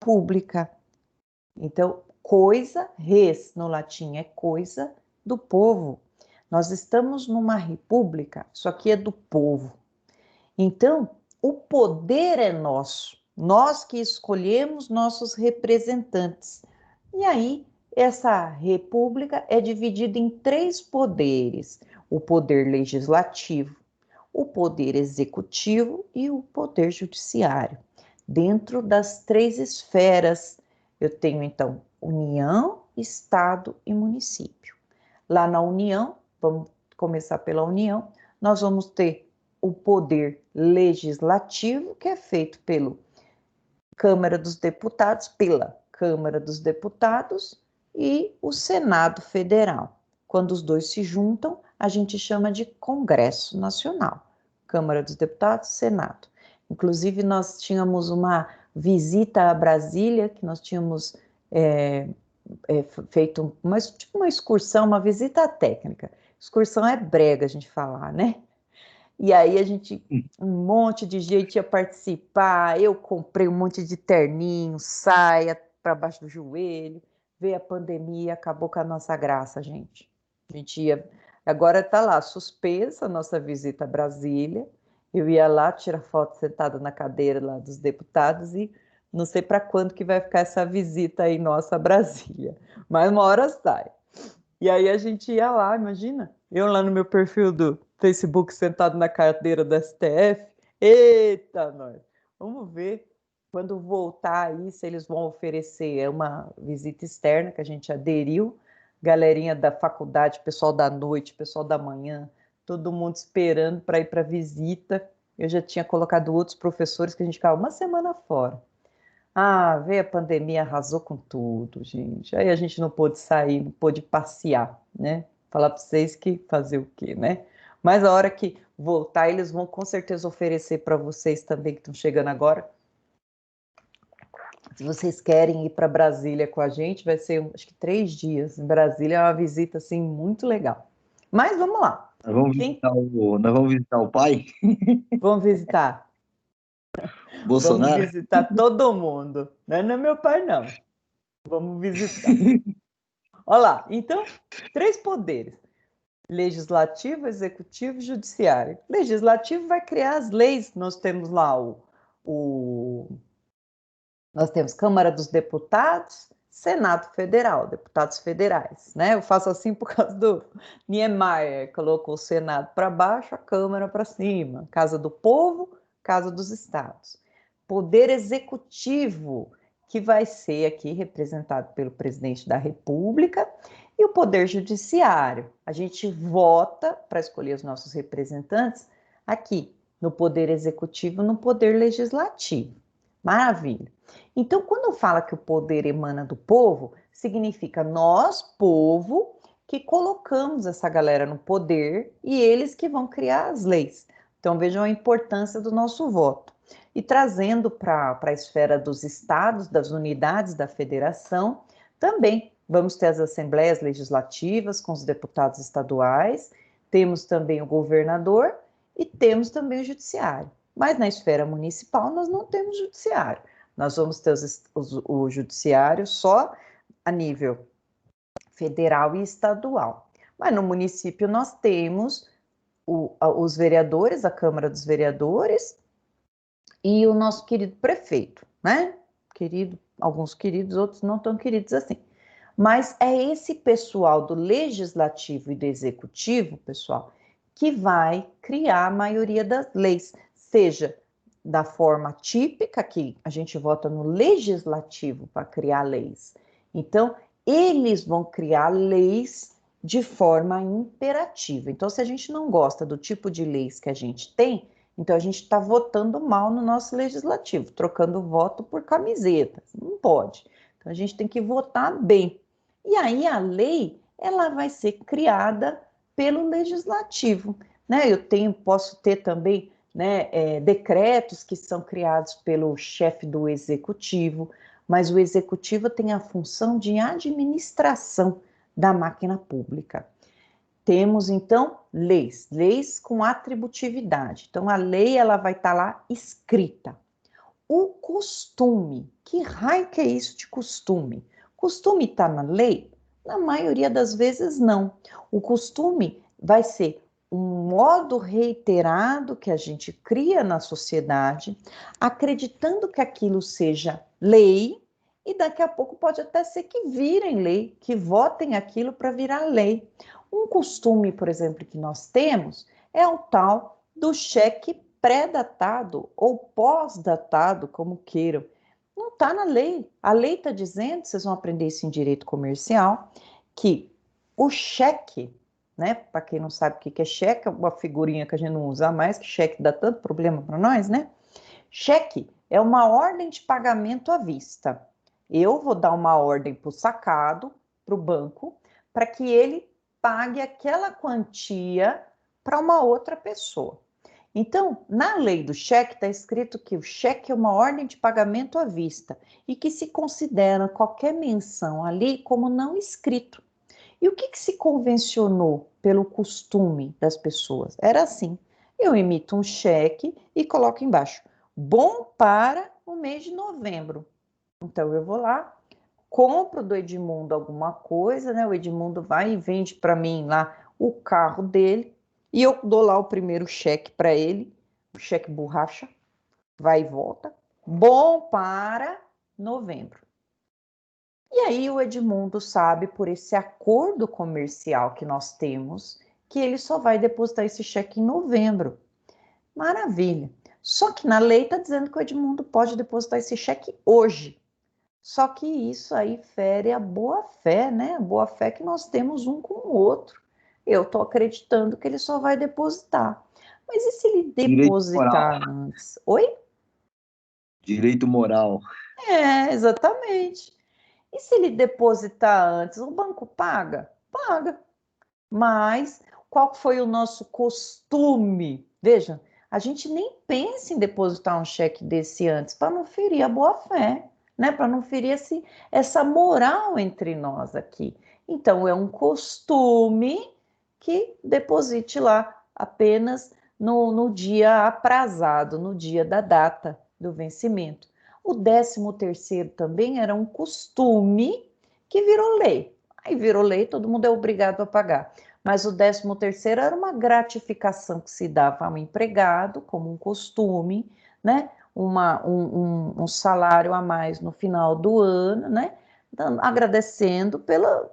pública. Então, coisa, res no latim é coisa do povo. Nós estamos numa república, isso aqui é do povo. Então, o poder é nosso, nós que escolhemos nossos representantes. E aí, essa república é dividida em 3 poderes: o poder legislativo, o poder executivo e o poder judiciário. Dentro das 3 esferas, eu tenho então União, Estado e município. Lá na União, vamos começar pela União, nós vamos ter o poder legislativo, que é feito pela Câmara dos Deputados e o Senado Federal. Quando os dois se juntam, a gente chama de Congresso Nacional. Câmara dos Deputados, Senado. Inclusive, nós tínhamos uma visita a Brasília, que nós tínhamos feito tipo uma excursão, uma visita técnica. Excursão é brega a gente falar, né? E aí um monte de gente ia participar, eu comprei um monte de terninho, saia para baixo do joelho, veio a pandemia, acabou com a nossa graça, gente. A gente ia, agora está lá, suspensa a nossa visita a Brasília, eu ia lá tirar foto sentada na cadeira lá dos deputados e não sei para quando que vai ficar essa visita aí nossa a Brasília, mas uma hora sai. E aí a gente ia lá, imagina, eu lá no meu perfil do Facebook sentado na cadeira da STF, eita nós, vamos ver quando voltar aí se eles vão oferecer uma visita externa que a gente aderiu, galerinha da faculdade, pessoal da noite, pessoal da manhã, todo mundo esperando para ir para visita. Eu já tinha colocado outros professores que a gente ficava uma semana fora. Ah, veio a pandemia, arrasou com tudo, gente. Aí a gente não pôde sair, não pôde passear, né? Falar para vocês que fazer o quê, né? Mas a hora que voltar, eles vão com certeza oferecer para vocês também que estão chegando agora. Se vocês querem ir para Brasília com a gente, vai ser, acho que 3 dias. Em Brasília é uma visita, assim, muito legal. Mas vamos lá. Nós vamos visitar o pai, Vamos visitar. Bolsonaro. Vamos visitar todo mundo. Não é meu pai, não. Vamos visitar. Olha lá, então, 3 poderes: legislativo, executivo e judiciário. Legislativo vai criar as leis. Nós temos lá nós temos Câmara dos Deputados, Senado Federal, deputados federais, né? Eu faço assim por causa do Niemeyer, colocou o Senado para baixo, a Câmara para cima, Casa do Povo, Casa dos Estados. Poder Executivo, que vai ser aqui representado pelo presidente da República, e o Poder Judiciário. A gente vota para escolher os nossos representantes aqui, no Poder Executivo, no Poder Legislativo. Maravilha. Então, quando fala que o poder emana do povo, significa nós, povo, que colocamos essa galera no poder e eles que vão criar as leis. Então, vejam a importância do nosso voto. E trazendo para a esfera dos estados, das unidades da federação, também vamos ter as assembleias legislativas com os deputados estaduais, temos também o governador e temos também o judiciário. Mas na esfera municipal nós não temos judiciário. Nós vamos ter o judiciário só a nível federal e estadual. Mas no município nós temos os vereadores, a Câmara dos Vereadores e o nosso querido prefeito, né? Querido, alguns queridos, outros não tão queridos assim. Mas é esse pessoal do legislativo e do executivo, pessoal, que vai criar a maioria das leis, seja da forma típica, que a gente vota no legislativo para criar leis. Então, eles vão criar leis de forma imperativa. Então, se a gente não gosta do tipo de leis que a gente tem, então a gente está votando mal no nosso legislativo, trocando voto por camiseta. Não pode. Então, a gente tem que votar bem. E aí a lei, ela vai ser criada pelo legislativo, né? Posso ter também, né, decretos que são criados pelo chefe do executivo, mas o executivo tem a função de administração da máquina pública. Temos, então, leis com atributividade. Então, a lei, ela vai estar lá escrita. O costume, que raio que é isso de costume? Costume está na lei? Na maioria das vezes, não. O costume vai ser um modo reiterado que a gente cria na sociedade, acreditando que aquilo seja lei, e daqui a pouco pode até ser que virem lei, que votem aquilo para virar lei. Um costume, por exemplo, que nós temos é o tal do cheque pré-datado ou pós-datado, como queiram. Não está na lei. A lei está dizendo, vocês vão aprender isso em direito comercial, que o cheque, né? Para quem não sabe o que é cheque, é uma figurinha que a gente não usa mais, que cheque dá tanto problema para nós, né? Cheque é uma ordem de pagamento à vista. Eu vou dar uma ordem para o sacado, para o banco, para que ele pague aquela quantia para uma outra pessoa. Então, na lei do cheque está escrito que o cheque é uma ordem de pagamento à vista e que se considera qualquer menção ali como não escrito. E o que se convencionou pelo costume das pessoas? Era assim, eu emito um cheque e coloco embaixo, bom para o mês de novembro. Então, eu vou lá, compro do Edmundo alguma coisa, né? O Edmundo vai e vende para mim lá o carro dele, e eu dou lá o primeiro cheque para ele, o cheque borracha, vai e volta, bom para novembro. E aí o Edmundo sabe, por esse acordo comercial que nós temos, que ele só vai depositar esse cheque em novembro. Maravilha. Só que na lei está dizendo que o Edmundo pode depositar esse cheque hoje. Só que isso aí fere a boa-fé, né? A boa-fé que nós temos um com o outro. Eu estou acreditando que ele só vai depositar. Mas e se ele Direito moral. depositar antes? Oi? Direito moral. Exatamente. E se ele depositar antes, o banco paga? Paga. Mas qual foi o nosso costume? Veja, a gente nem pensa em depositar um cheque desse antes para não ferir a boa-fé, né? Para não ferir essa moral entre nós aqui. Então, é um costume que deposite lá apenas no dia aprazado, no dia da data do vencimento. O 13º também era um costume que virou lei. Aí virou lei, todo mundo é obrigado a pagar. Mas o 13º era uma gratificação que se dava ao empregado, como um costume, né? Um salário a mais no final do ano, né? agradecendo pelo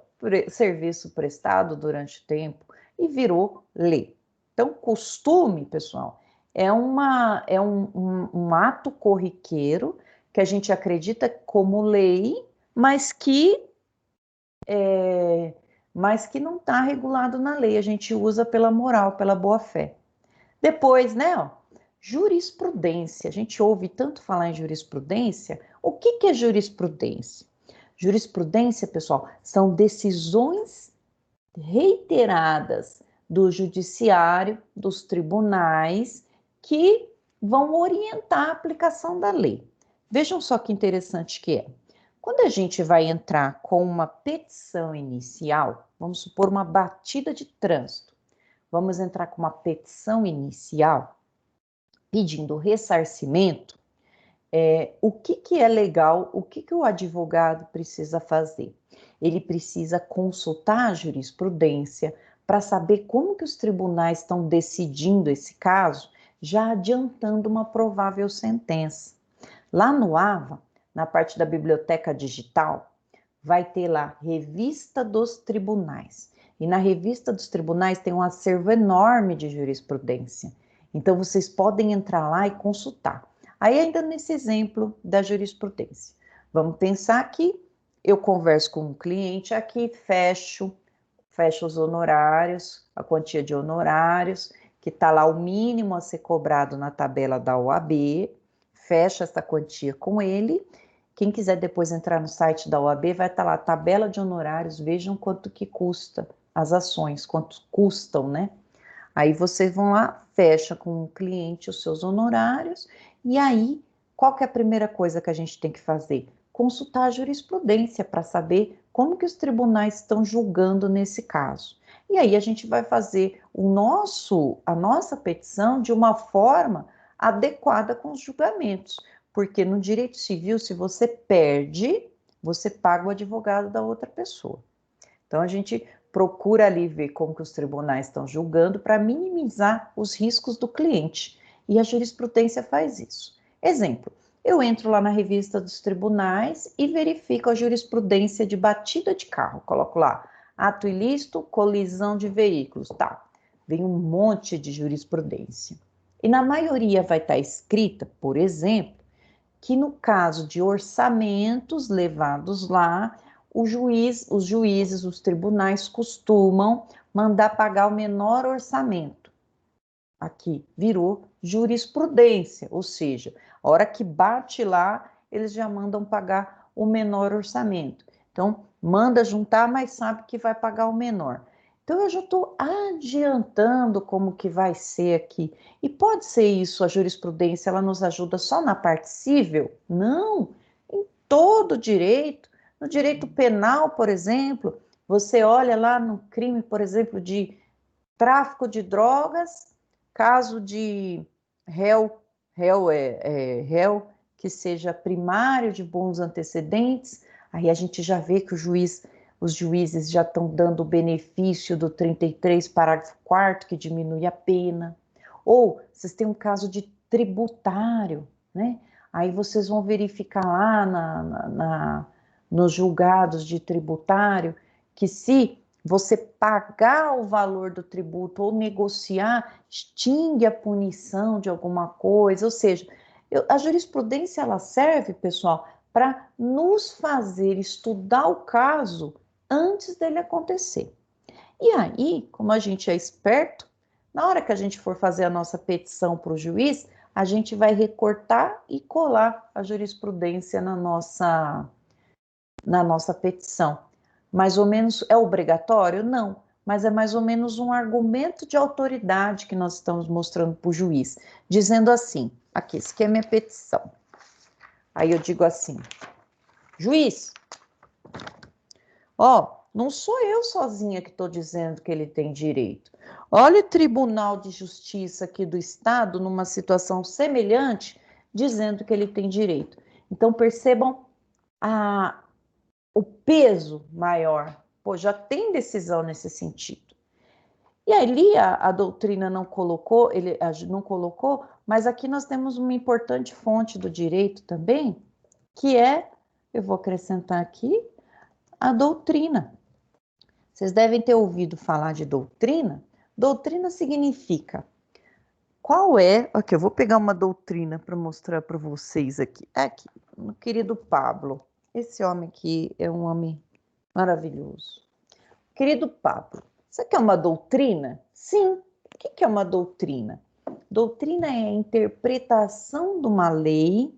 serviço prestado durante o tempo, e virou lei. Então, costume, pessoal, é um ato corriqueiro que a gente acredita como lei, mas que não está regulado na lei. A gente usa pela moral, pela boa-fé. Depois, né, ó, jurisprudência. A gente ouve tanto falar em jurisprudência. O que é jurisprudência? Jurisprudência, pessoal, são decisões reiteradas do judiciário, dos tribunais, que vão orientar a aplicação da lei. Vejam só que interessante que é. Quando a gente vai entrar com uma petição inicial, vamos supor uma batida de trânsito, vamos entrar com uma petição inicial pedindo ressarcimento, o que é legal, o que o advogado precisa fazer? Ele precisa consultar a jurisprudência para saber como que os tribunais estão decidindo esse caso, já adiantando uma provável sentença. Lá no AVA, na parte da biblioteca digital, vai ter lá Revista dos Tribunais. E na Revista dos Tribunais tem um acervo enorme de jurisprudência. Então, vocês podem entrar lá e consultar. Aí, ainda nesse exemplo da jurisprudência, vamos pensar que eu converso com um cliente aqui, fecho os honorários, a quantia de honorários, que está lá o mínimo a ser cobrado na tabela da OAB, fecha essa quantia com ele. Quem quiser depois entrar no site da OAB, vai estar lá, tabela de honorários, vejam quanto que custa as ações, quanto custam, né? Aí vocês vão lá, fecha com o cliente os seus honorários, e aí, qual que é a primeira coisa que a gente tem que fazer? Consultar a jurisprudência para saber como que os tribunais estão julgando nesse caso. E aí a gente vai fazer a nossa petição de uma forma adequada com os julgamentos, porque no direito civil, se você perde, você paga o advogado da outra pessoa. Então a gente procura ali ver como que os tribunais estão julgando para minimizar os riscos do cliente. E a jurisprudência faz isso. Exemplo, eu entro lá na Revista dos Tribunais e verifico a jurisprudência de batida de carro. Coloco lá, ato ilícito, colisão de veículos, tá. Vem um monte de jurisprudência. E na maioria vai estar escrita, por exemplo, que no caso de orçamentos levados lá, os juízes, os tribunais costumam mandar pagar o menor orçamento. Aqui virou jurisprudência, ou seja, a hora que bate lá, eles já mandam pagar o menor orçamento. Então, manda juntar, mas sabe que vai pagar o menor. Então, eu já estou adiantando como que vai ser aqui. E pode ser isso, a jurisprudência, ela nos ajuda só na parte civil? Não, em todo direito. No direito penal, por exemplo, você olha lá no crime, por exemplo, de tráfico de drogas, caso de réu que seja primário de bons antecedentes, aí a gente já vê que os juízes já estão dando o benefício do 33, parágrafo 4º, que diminui a pena. Ou vocês têm um caso de tributário, né? Aí vocês vão verificar lá nos julgados de tributário que se você pagar o valor do tributo ou negociar, extingue a punição de alguma coisa. Ou seja, a jurisprudência ela serve, pessoal, para nos fazer estudar o caso antes dele acontecer. E aí, como a gente é esperto, na hora que a gente for fazer a nossa petição para o juiz, a gente vai recortar e colar a jurisprudência na nossa petição. Mais ou menos é obrigatório? Não, mas é mais ou menos um argumento de autoridade que nós estamos mostrando para o juiz, dizendo assim, aqui, isso aqui é minha petição. Aí eu digo assim, juiz, não sou eu sozinha que estou dizendo que ele tem direito. Olha o Tribunal de Justiça aqui do Estado, numa situação semelhante, dizendo que ele tem direito. Então, percebam o peso maior. Já tem decisão nesse sentido. E ali a doutrina não colocou, mas aqui nós temos uma importante fonte do direito também, que é, eu vou acrescentar aqui, A doutrina. Vocês devem ter ouvido falar de doutrina. Doutrina significa qual é... Aqui, eu vou pegar uma doutrina para mostrar para vocês aqui. Aqui, meu querido Pablo. Esse homem aqui é um homem maravilhoso. Querido Pablo, isso aqui é uma doutrina? Sim. O que é uma doutrina? Doutrina é a interpretação de uma lei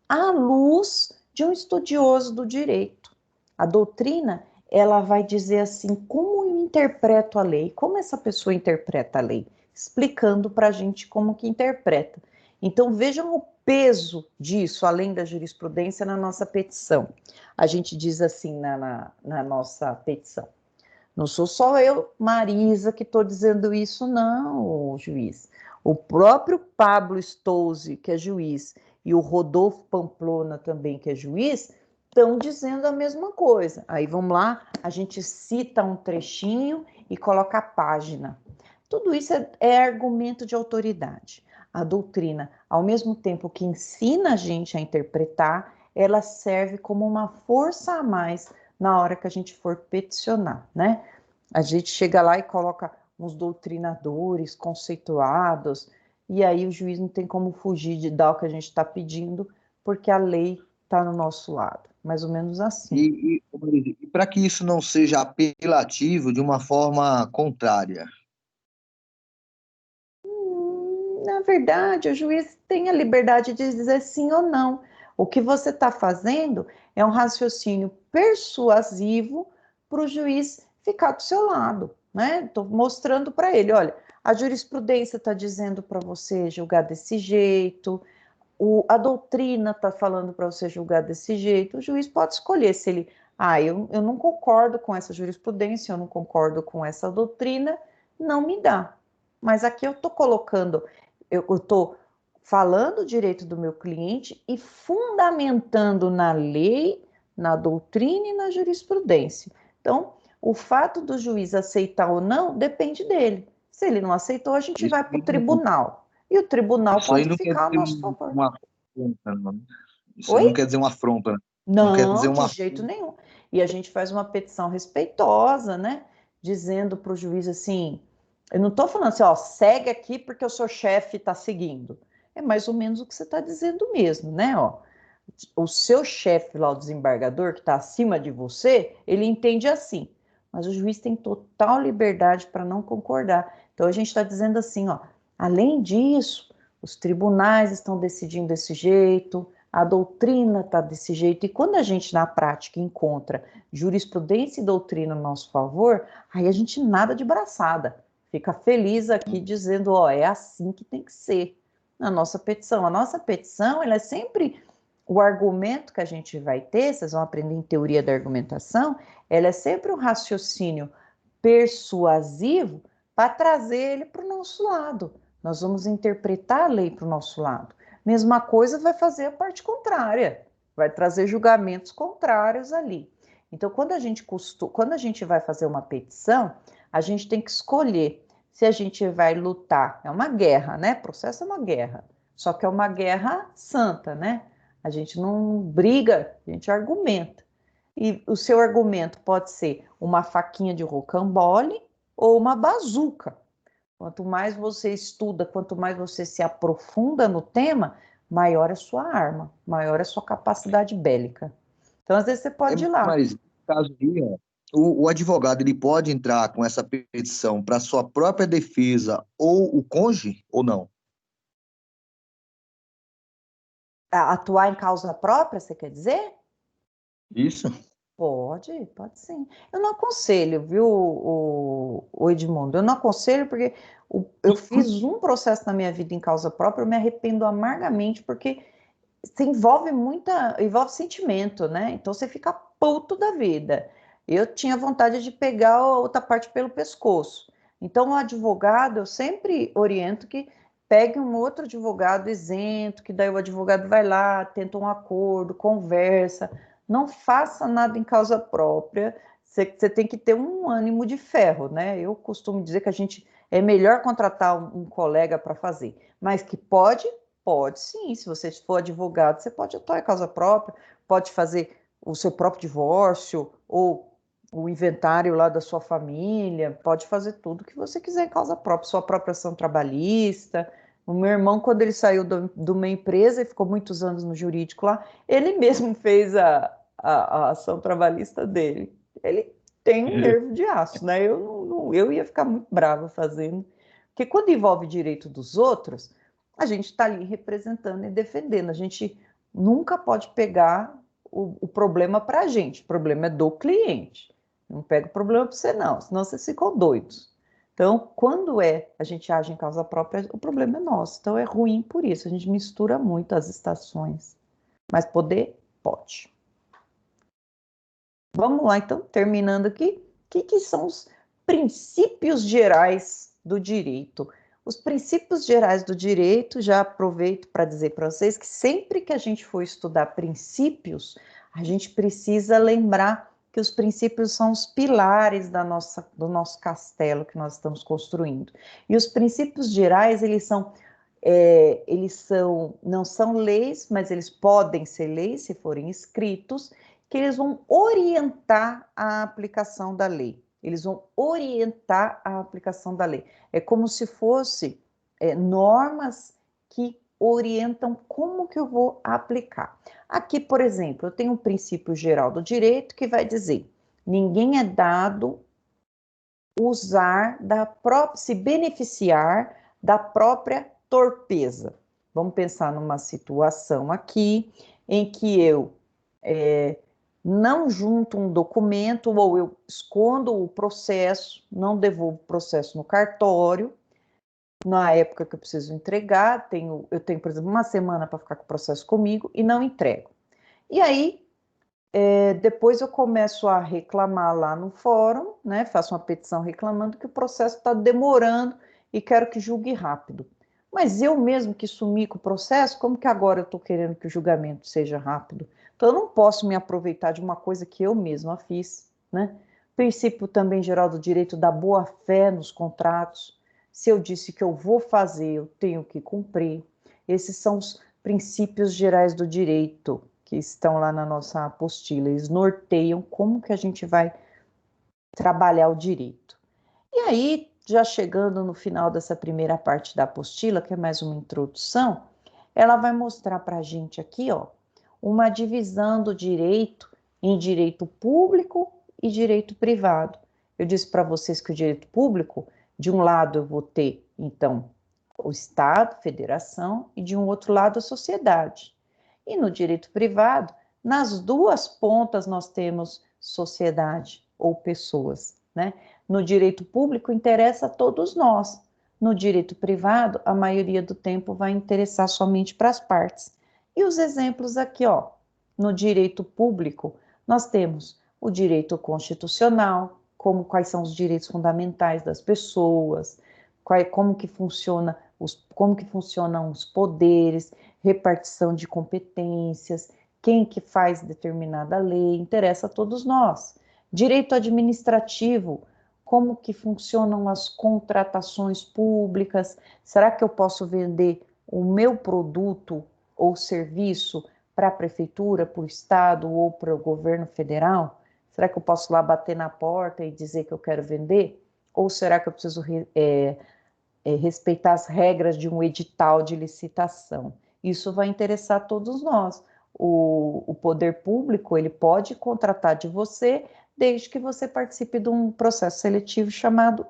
à luz de um estudioso do direito. A doutrina, ela vai dizer assim, como eu interpreto a lei, como essa pessoa interpreta a lei, explicando para a gente como que interpreta. Então, vejam o peso disso, além da jurisprudência, na nossa petição. A gente diz assim na nossa petição. Não sou só eu, Marisa, que estou dizendo isso, não, juiz. O próprio Pablo Stouzi, que é juiz, e o Rodolfo Pamplona também, que é juiz, estão dizendo a mesma coisa. Aí vamos lá, a gente cita um trechinho e coloca a página. Tudo isso é argumento de autoridade. A doutrina, ao mesmo tempo que ensina a gente a interpretar, ela serve como uma força a mais na hora que a gente for peticionar, né? A gente chega lá e coloca uns doutrinadores conceituados, e aí o juiz não tem como fugir de dar o que a gente está pedindo, porque a lei está no nosso lado, mais ou menos assim. E para que isso não seja apelativo de uma forma contrária? Na verdade, o juiz tem a liberdade de dizer sim ou não. O que você está fazendo é um raciocínio persuasivo para o juiz ficar do seu lado, né? Estou mostrando para ele, olha, a jurisprudência está dizendo para você julgar desse jeito, a doutrina está falando para você julgar desse jeito, o juiz pode escolher se ele, eu não concordo com essa jurisprudência, eu não concordo com essa doutrina, não me dá. Mas aqui eu estou colocando, eu estou falando o direito do meu cliente e fundamentando na lei, na doutrina e na jurisprudência. Então, o fato do juiz aceitar ou não depende dele. Se ele não aceitou, a gente vai para o tribunal. E o tribunal Isso aí pode não quer ficar ao dizer nosso favor. uma afronta, não. Isso aí Oi? não quer dizer uma afronta, né? Não quer dizer Não, de uma jeito nenhum. E a gente faz uma petição respeitosa, né? Dizendo para o juiz assim, eu não estou falando assim, ó, segue aqui porque o seu chefe está seguindo. É mais ou menos o que você está dizendo mesmo, né? Ó, o seu chefe lá, o desembargador, que está acima de você, ele entende assim. Mas o juiz tem total liberdade para não concordar. Então a gente está dizendo assim, ó, além disso, os tribunais estão decidindo desse jeito, a doutrina está desse jeito, e quando a gente na prática encontra jurisprudência e doutrina a nosso favor, aí a gente nada de braçada, fica feliz aqui dizendo, ó, é assim que tem que ser na nossa petição. A nossa petição, ela é sempre o argumento que a gente vai ter, vocês vão aprender em teoria da argumentação, ela é sempre um raciocínio persuasivo para trazer ele para o nosso lado. Nós vamos interpretar a lei para o nosso lado. Mesma coisa vai fazer a parte contrária, vai trazer julgamentos contrários ali. Então, quando a gente vai fazer uma petição, a gente tem que escolher se a gente vai lutar. É uma guerra, né? Processo é uma guerra, só que é uma guerra santa, né? A gente não briga, a gente argumenta. E o seu argumento pode ser uma faquinha de rocambole ou uma bazuca. Quanto mais você estuda, quanto mais você se aprofunda no tema, maior é a sua arma, maior é a sua capacidade bélica. Então, às vezes, você pode ir lá. Mas, no caso aí, ó, o advogado ele pode entrar com essa petição para sua própria defesa ou o cônjuge ou não? Atuar em causa própria, você quer dizer? Isso? Pode sim. Eu não aconselho, viu, o Edmundo? Eu não aconselho porque eu fiz um processo na minha vida em causa própria, eu me arrependo amargamente porque se envolve sentimento, né? Então você fica puto da vida. Eu tinha vontade de pegar a outra parte pelo pescoço. Então, o advogado, eu sempre oriento que pegue um outro advogado isento, que daí o advogado vai lá, tenta um acordo, conversa, não faça nada em causa própria. Você tem que ter um ânimo de ferro, né? Eu costumo dizer que a gente é melhor contratar um colega para fazer, mas que pode sim. Se você for advogado, você pode atuar em causa própria, pode fazer o seu próprio divórcio, ou o inventário lá da sua família, pode fazer tudo que você quiser em causa própria, sua própria ação trabalhista. O meu irmão, quando ele saiu de uma empresa e ficou muitos anos no jurídico lá, ele mesmo fez a ação trabalhista dele. Ele tem um nervo de aço, né? Eu ia ficar muito brava fazendo, porque quando envolve direito dos outros, a gente está ali representando e defendendo. A gente nunca pode pegar o problema para a gente, o problema é do cliente. Não pega o problema para você, não, senão vocês ficam doidos. Então, quando a gente age em causa própria, o problema é nosso. Então, é ruim por isso. A gente mistura muito as estações. Mas poder, pode. Vamos lá, então, terminando aqui. O que são os princípios gerais do direito? Os princípios gerais do direito, já aproveito para dizer para vocês que sempre que a gente for estudar princípios, a gente precisa lembrar que os princípios são os pilares do nosso castelo que nós estamos construindo. E os princípios gerais, não são leis, mas eles podem ser leis se forem escritos, que eles vão orientar a aplicação da lei. Eles vão orientar a aplicação da lei. É como se fosse normas que orientam como que eu vou aplicar. Aqui, por exemplo, eu tenho um princípio geral do direito que vai dizer: ninguém é dado se beneficiar da própria torpeza. Vamos pensar numa situação aqui em que eu não junto um documento ou eu escondo o processo, não devolvo o processo no cartório. Na época que eu preciso entregar, eu tenho, por exemplo, uma semana para ficar com o processo comigo e não entrego. E aí, depois eu começo a reclamar lá no fórum, né? Faço uma petição reclamando que o processo está demorando e quero que julgue rápido. Mas eu mesmo que sumi com o processo, como que agora eu estou querendo que o julgamento seja rápido? Então eu não posso me aproveitar de uma coisa que eu mesma fiz, né? Princípio também geral do direito da boa-fé nos contratos. Se eu disse que eu vou fazer, eu tenho que cumprir. Esses são os princípios gerais do direito que estão lá na nossa apostila. Eles norteiam como que a gente vai trabalhar o direito. E aí, já chegando no final dessa primeira parte da apostila, que é mais uma introdução, ela vai mostrar para a gente aqui, ó, uma divisão do direito em direito público e direito privado. Eu disse para vocês que o direito público, de um lado eu vou ter, então, o Estado, federação, e de um outro lado a sociedade. E no direito privado, nas duas pontas nós temos sociedade ou pessoas, né? No direito público interessa a todos nós. No direito privado, a maioria do tempo vai interessar somente para as partes. E os exemplos aqui, ó. No direito público, nós temos o direito constitucional, quais são os direitos fundamentais das pessoas, como que funcionam os poderes, repartição de competências, quem que faz determinada lei, interessa a todos nós. Direito administrativo, como que funcionam as contratações públicas, será que eu posso vender o meu produto ou serviço para a prefeitura, para o estado ou para o governo federal? Será que eu posso lá bater na porta e dizer que eu quero vender? Ou será que eu preciso respeitar as regras de um edital de licitação? Isso vai interessar todos nós. O poder público, ele pode contratar de você, desde que você participe de um processo seletivo chamado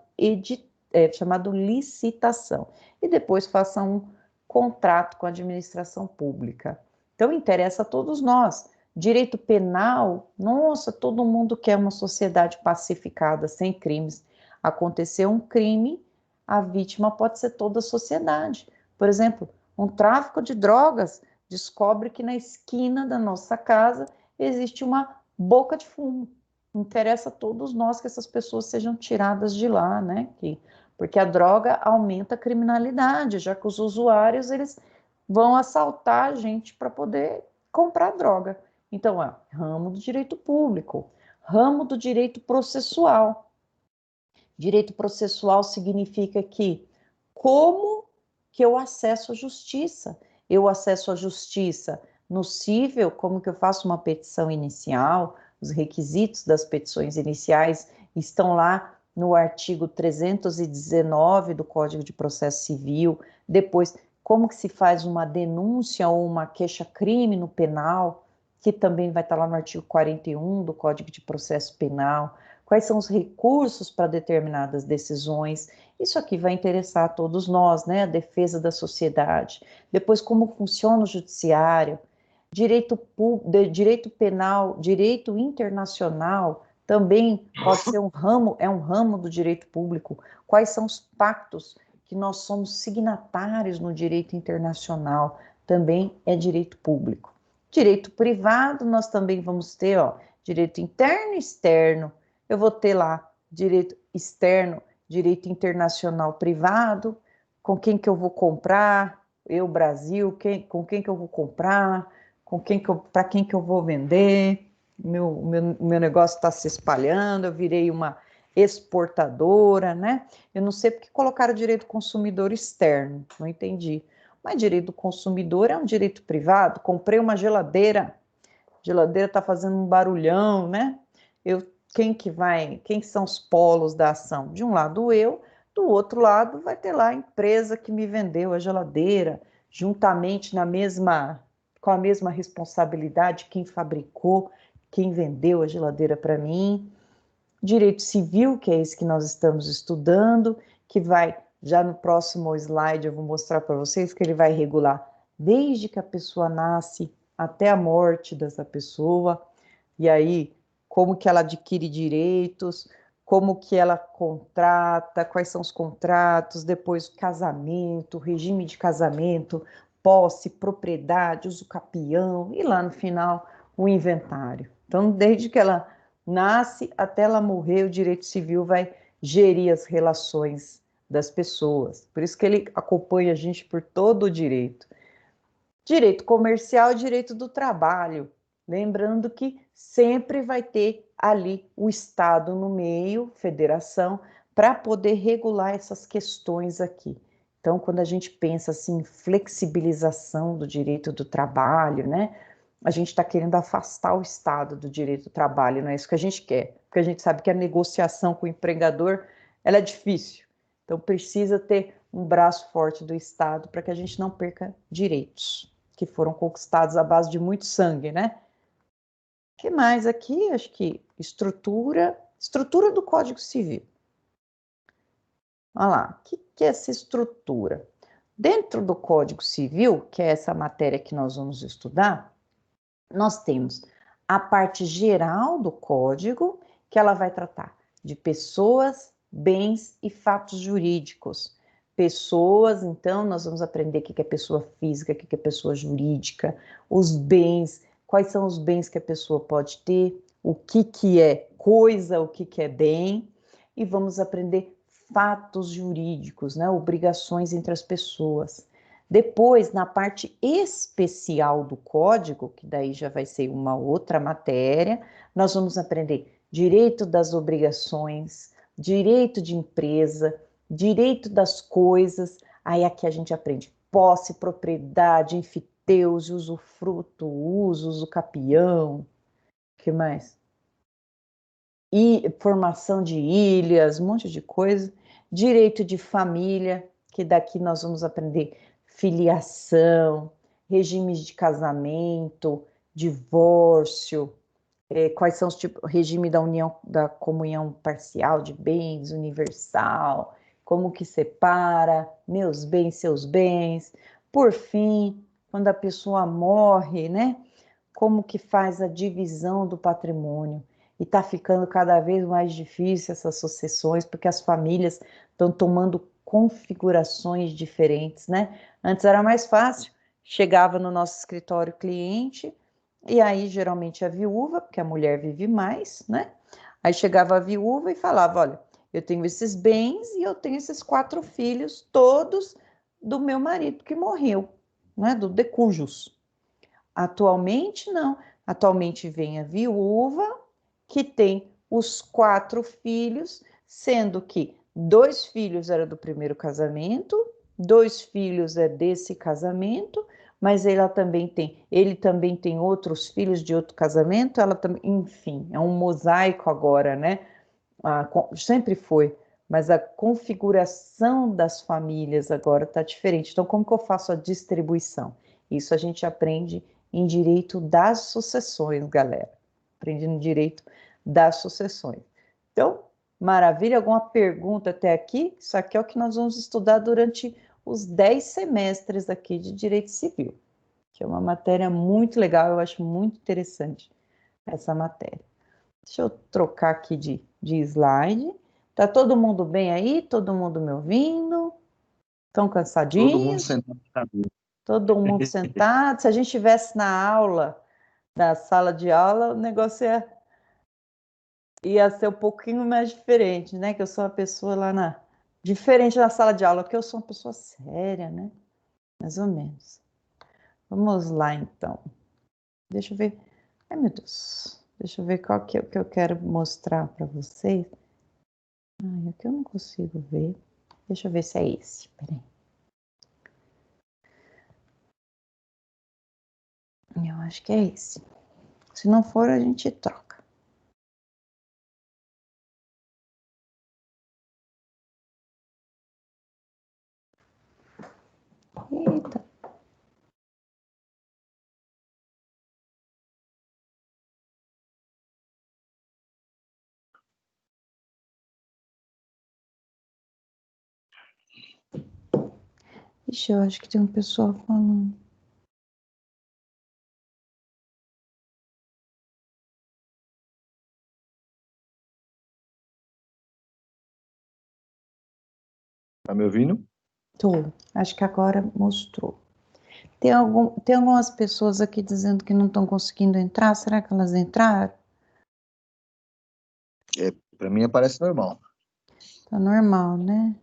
licitação, e depois faça um contrato com a administração pública. Então, interessa a todos nós. Direito penal, nossa, todo mundo quer uma sociedade pacificada, sem crimes. Aconteceu um crime, a vítima pode ser toda a sociedade. Por exemplo, um tráfico de drogas descobre que na esquina da nossa casa existe uma boca de fumo. Interessa a todos nós que essas pessoas sejam tiradas de lá, né? Porque a droga aumenta a criminalidade, já que os usuários eles vão assaltar a gente para poder comprar droga. Então, ramo do direito público, ramo do direito processual. Direito processual significa que como que eu acesso à justiça? Eu acesso à justiça No cível, como que eu faço uma petição inicial? Os requisitos das petições iniciais estão lá no artigo 319 do Código de Processo Civil. Depois, como que se faz uma denúncia ou uma queixa-crime no penal, que também vai estar lá no artigo 41 do Código de Processo Penal. Quais são os recursos para determinadas decisões? Isso aqui vai interessar a todos nós, né? A defesa da sociedade. Depois, como funciona o judiciário, direito penal, direito internacional, também pode ser um ramo, é um ramo do direito público. Quais são os pactos que nós somos signatários no direito internacional? Também é direito público. Direito privado, nós também vamos ter, ó, direito interno e externo. Eu vou ter lá direito externo, direito internacional privado, com quem que eu vou comprar, eu, Brasil, com quem que eu vou comprar, para quem que eu vou vender, meu negócio está se espalhando, eu virei uma exportadora, né? Eu não sei porque colocaram direito do consumidor externo, não entendi. Mas direito do consumidor é um direito privado. Comprei uma geladeira, a geladeira está fazendo um barulhão, né? Quem são os polos da ação? De um lado eu, do outro lado vai ter lá a empresa que me vendeu a geladeira, juntamente com a mesma responsabilidade, quem fabricou, quem vendeu a geladeira para mim. Direito civil, que é esse que nós estamos estudando, que vai, já no próximo slide eu vou mostrar para vocês, que ele vai regular desde que a pessoa nasce até a morte dessa pessoa, e aí como que ela adquire direitos, como que ela contrata, quais são os contratos, depois o casamento, regime de casamento, posse, propriedade, uso capião, e lá no final o inventário. Então, desde que ela nasce até ela morrer, o direito civil vai gerir as relações das pessoas. Por isso que ele acompanha a gente por todo o direito. Direito comercial e direito do trabalho. Lembrando que sempre vai ter ali o Estado no meio, federação, para poder regular essas questões aqui. Então, quando a gente pensa assim, em flexibilização do direito do trabalho, né? A gente está querendo afastar o Estado do direito do trabalho, não é isso que a gente quer, porque a gente sabe que a negociação com o empregador, ela é difícil. Então, precisa ter um braço forte do Estado para que a gente não perca direitos que foram conquistados à base de muito sangue, né? O que mais aqui? Acho que estrutura do Código Civil. Olha lá, o que é essa estrutura? Dentro do Código Civil, que é essa matéria que nós vamos estudar, nós temos a parte geral do código, que ela vai tratar de pessoas, bens e fatos jurídicos. Pessoas, então, nós vamos aprender o que é pessoa física, o que é pessoa jurídica, os bens, quais são os bens que a pessoa pode ter, o que é coisa, o que é bem, e vamos aprender fatos jurídicos, né? Obrigações entre as pessoas. Depois, na parte especial do código, que daí já vai ser uma outra matéria, nós vamos aprender direito das obrigações, direito de empresa, direito das coisas. Aí aqui a gente aprende posse, propriedade, enfiteuse, usufruto, uso capião. O que mais? E formação de ilhas, um monte de coisa. Direito de família, que daqui nós vamos aprender filiação, regimes de casamento, divórcio, quais são os tipos, regime da união, da comunhão parcial de bens, universal, como que separa, meus bens, seus bens. Por fim, quando a pessoa morre, né? Como que faz a divisão do patrimônio? E está ficando cada vez mais difícil essas sucessões, porque as famílias estão tomando configurações diferentes, né? Antes era mais fácil, chegava no nosso escritório cliente, e aí geralmente a viúva, porque a mulher vive mais, né? Aí chegava a viúva e falava: olha, eu tenho esses bens e eu tenho esses 4 filhos, todos do meu marido que morreu, né? Do decujus. Atualmente, não. Atualmente vem a viúva, que tem os 4 filhos, sendo que 2 filhos eram do primeiro casamento, 2 filhos é desse casamento, mas ele também tem outros filhos de outro casamento, ela também, enfim, é um mosaico agora, né? Sempre foi, mas a configuração das famílias agora está diferente. Então, como que eu faço a distribuição? Isso a gente aprende em direito das sucessões, galera. Aprende no direito das sucessões. Então, maravilha, alguma pergunta até aqui? Isso aqui é o que nós vamos estudar durante os 10 semestres aqui de Direito Civil, que é uma matéria muito legal, eu acho muito interessante essa matéria. Deixa eu trocar aqui de slide. Tá todo mundo bem aí? Todo mundo me ouvindo? Estão Todo mundo cansadinhos? sentado na cadeira. Todo mundo sentado? Se a gente estivesse na aula, na sala de aula, o negócio ia ser um pouquinho mais diferente, né? Que eu sou uma pessoa diferente na sala de aula, porque eu sou uma pessoa séria, né? Mais ou menos. Vamos lá, então. Deixa eu ver. Ai, meu Deus. Deixa eu ver qual que é o que eu quero mostrar para vocês. Ai, aqui eu não consigo ver. Deixa eu ver se é esse. Peraí. Eu acho que é esse. Se não for, a gente troca. Eita. Ixi, eu acho que tem um pessoal falando. Tá me ouvindo? Tô. Acho que agora mostrou. Tem algumas pessoas aqui dizendo que não estão conseguindo entrar. Será que elas entraram? Para mim aparece normal. Tá normal, né?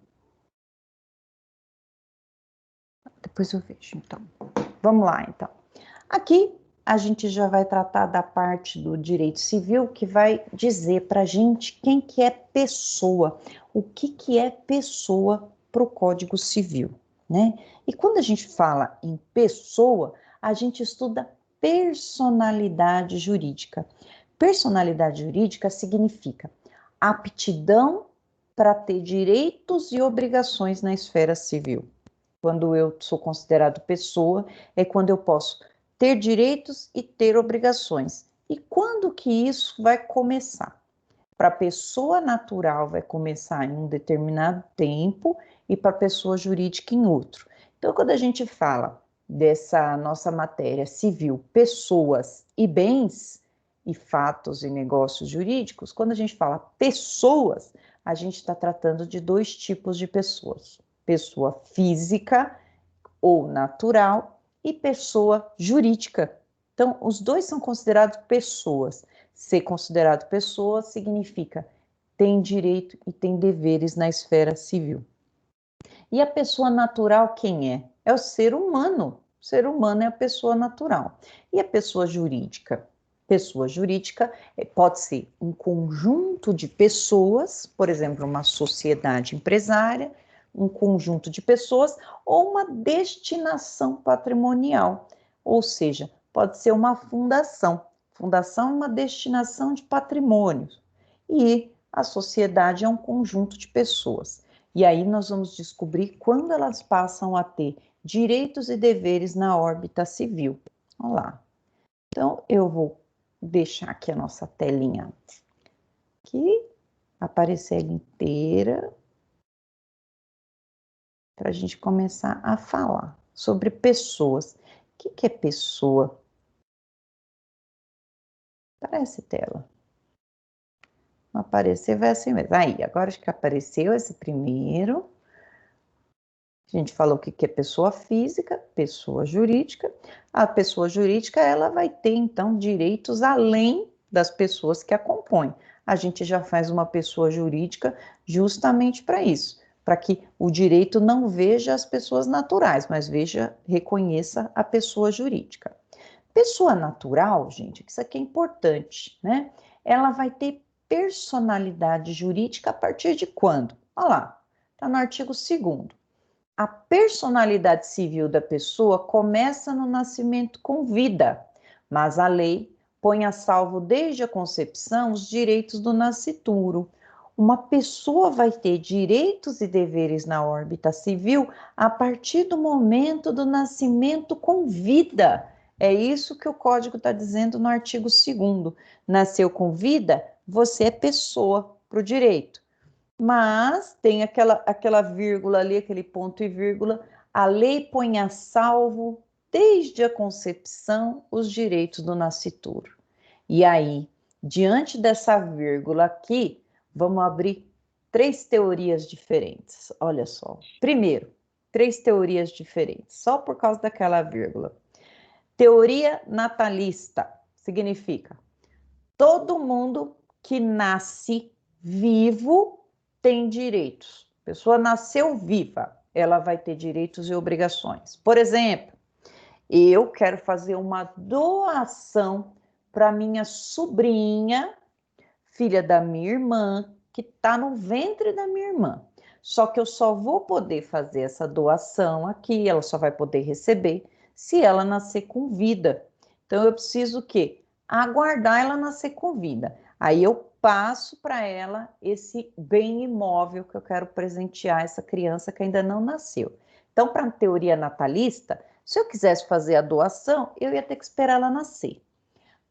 Depois eu vejo, então. Vamos lá, então. Aqui a gente já vai tratar da parte do direito civil que vai dizer para a gente quem que é pessoa, o que é pessoa para o Código Civil, né? E quando a gente fala em pessoa, a gente estuda personalidade jurídica. Personalidade jurídica significa aptidão para ter direitos e obrigações na esfera civil. Quando eu sou considerado pessoa, é quando eu posso ter direitos e ter obrigações. E quando que isso vai começar? Para a pessoa natural vai começar em um determinado tempo e para a pessoa jurídica em outro. Então, quando a gente fala dessa nossa matéria civil, pessoas e bens, e fatos e negócios jurídicos, quando a gente fala pessoas, a gente está tratando de dois tipos de pessoas: pessoa física ou natural e pessoa jurídica. Então, os dois são considerados pessoas. Ser considerado pessoa significa tem direito e tem deveres na esfera civil. E a pessoa natural quem é? É o ser humano. O ser humano é a pessoa natural. E a pessoa jurídica? Pessoa jurídica pode ser um conjunto de pessoas, por exemplo, uma sociedade empresária, um conjunto de pessoas ou uma destinação patrimonial, ou seja, pode ser uma fundação. Fundação é uma destinação de patrimônios e a sociedade é um conjunto de pessoas. E aí nós vamos descobrir quando elas passam a ter direitos e deveres na órbita civil. Olha lá. Então, eu vou deixar aqui a nossa telinha aqui, aparecer ela inteira, para a gente começar a falar sobre pessoas. O que é pessoa? Aparece tela. Não aparecer, vai assim mesmo. Aí, agora acho que apareceu esse primeiro. A gente falou o que é pessoa física, pessoa jurídica. A pessoa jurídica, ela vai ter, então, direitos além das pessoas que a compõem. A gente já faz uma pessoa jurídica justamente para isso, para que o direito não veja as pessoas naturais, mas reconheça a pessoa jurídica. Pessoa natural, gente, isso aqui é importante, né? Ela vai ter personalidade jurídica a partir de quando? Olha lá, está no artigo 2º. a personalidade civil da pessoa começa no nascimento com vida, mas a lei põe a salvo desde a concepção os direitos do nascituro. Uma pessoa vai ter direitos e deveres na órbita civil a partir do momento do nascimento com vida. É isso que o Código está dizendo no artigo 2º. Nasceu com vida, você é pessoa para o direito. Mas tem aquela vírgula ali, aquele ponto e vírgula, a lei põe a salvo, desde a concepção, os direitos do nascituro. E aí, diante dessa vírgula aqui, vamos abrir 3 teorias diferentes. Olha só. Primeiro, 3 teorias diferentes, só por causa daquela vírgula. Teoria natalista significa todo mundo que nasce vivo tem direitos. A pessoa nasceu viva, ela vai ter direitos e obrigações. Por exemplo, eu quero fazer uma doação para minha sobrinha, filha da minha irmã, que está no ventre da minha irmã. Só que eu só vou poder fazer essa doação aqui, ela só vai poder receber se ela nascer com vida. Então eu preciso o quê? Aguardar ela nascer com vida. Aí eu passo para ela esse bem imóvel que eu quero presentear essa criança que ainda não nasceu. Então, para a teoria natalista, se eu quisesse fazer a doação, eu ia ter que esperar ela nascer.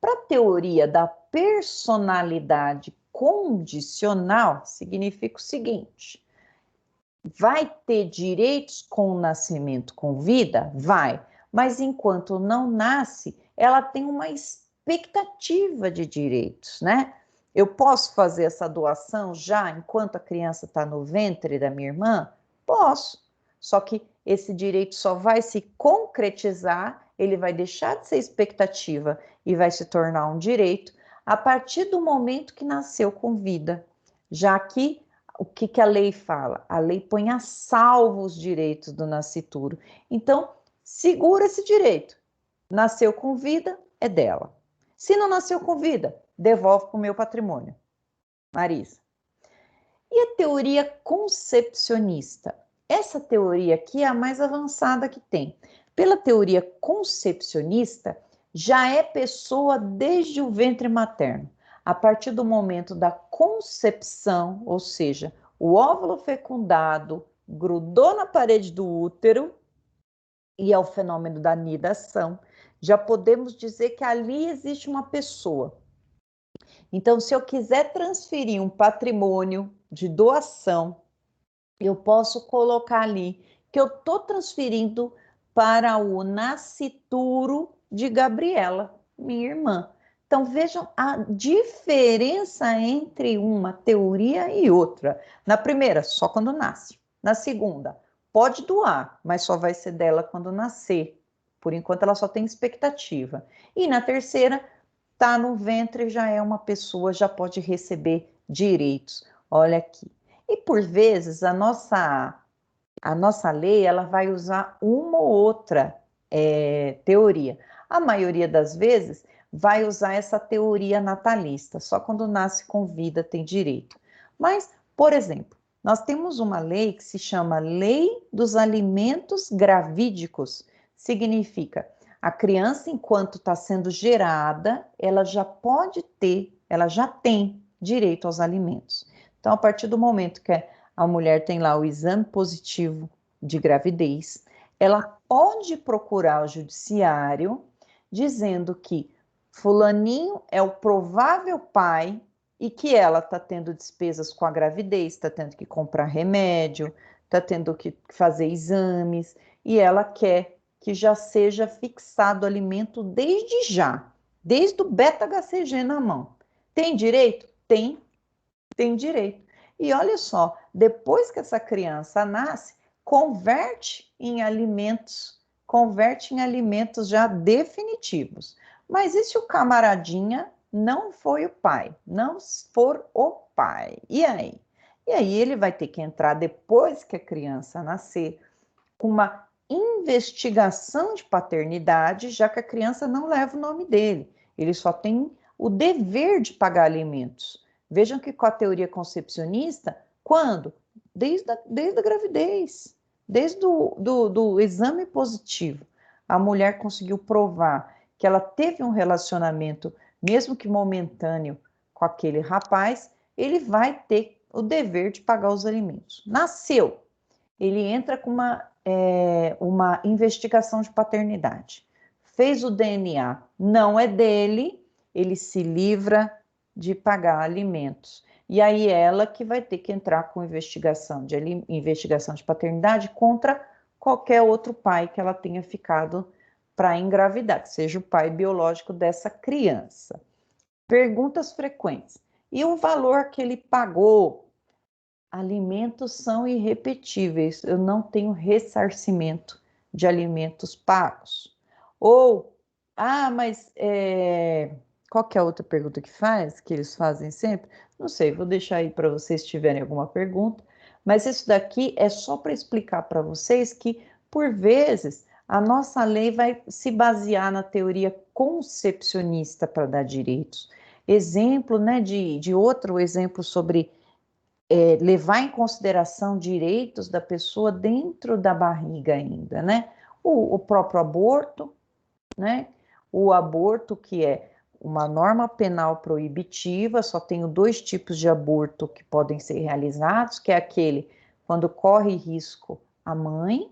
Para a teoria da personalidade condicional, significa o seguinte: vai ter direitos com o nascimento com vida? Vai. Mas enquanto não nasce, ela tem uma expectativa de direitos, né? Eu posso fazer essa doação já enquanto a criança está no ventre da minha irmã? Posso. Só que esse direito só vai se concretizar, ele vai deixar de ser expectativa e vai se tornar um direito a partir do momento que nasceu com vida. Já que o que a lei fala? A lei põe a salvo os direitos do nascituro. Então, segura esse direito. Nasceu com vida, é dela. Se não nasceu com vida, devolve para o meu patrimônio. Marisa. E a teoria concepcionista? Essa teoria aqui é a mais avançada que tem. Pela teoria concepcionista, já é pessoa desde o ventre materno. A partir do momento da concepção, ou seja, o óvulo fecundado grudou na parede do útero e é o fenômeno da nidação, já podemos dizer que ali existe uma pessoa. Então, se eu quiser transferir um patrimônio de doação, eu posso colocar ali que eu estou transferindo para o nascituro de Gabriela, minha irmã. Então, vejam a diferença entre uma teoria e outra. Na primeira, só quando nasce. Na segunda, pode doar, mas só vai ser dela quando nascer. Por enquanto, ela só tem expectativa. E na terceira, está no ventre, já é uma pessoa, já pode receber direitos. Olha aqui. E por vezes a nossa lei ela vai usar uma ou outra teoria. A maioria das vezes vai usar essa teoria natalista, só quando nasce com vida tem direito. Mas, por exemplo, nós temos uma lei que se chama Lei dos Alimentos Gravídicos. Significa, a criança, enquanto está sendo gerada, ela já tem direito aos alimentos. Então, a partir do momento que a mulher tem lá o exame positivo de gravidez, ela pode procurar o judiciário dizendo que fulaninho é o provável pai e que ela está tendo despesas com a gravidez, está tendo que comprar remédio, está tendo que fazer exames, e ela quer que já seja fixado o alimento desde já, desde o beta-HCG na mão. Tem direito? Tem direito. E olha só, depois que essa criança nasce, converte em alimentos já definitivos. Mas e se o camaradinha não foi o pai, não for o pai? E aí? E aí ele vai ter que entrar depois que a criança nascer com uma investigação de paternidade, já que a criança não leva o nome dele. Ele só tem o dever de pagar alimentos. Vejam que com a teoria concepcionista, quando? Desde a gravidez. desde do exame positivo, a mulher conseguiu provar que ela teve um relacionamento, mesmo que momentâneo, com aquele rapaz, ele vai ter o dever de pagar os alimentos. Nasceu, ele entra com uma investigação de paternidade. Fez o DNA, não é dele, ele se livra de pagar alimentos. E aí ela que vai ter que entrar com investigação de paternidade contra qualquer outro pai que ela tenha ficado para engravidar, que seja o pai biológico dessa criança. Perguntas frequentes. E o valor que ele pagou? Alimentos são irrepetíveis, eu não tenho ressarcimento de alimentos pagos. Ou, mas qual que é a outra pergunta que eles fazem sempre? Não sei, vou deixar aí para vocês se tiverem alguma pergunta, mas isso daqui é só para explicar para vocês que, por vezes, a nossa lei vai se basear na teoria concepcionista para dar direitos. Exemplo, né, de outro exemplo sobre levar em consideração direitos da pessoa dentro da barriga ainda, né? O próprio aborto, né? O aborto, que é uma norma penal proibitiva, só tenho 2 tipos de aborto que podem ser realizados, que é aquele quando corre risco a mãe,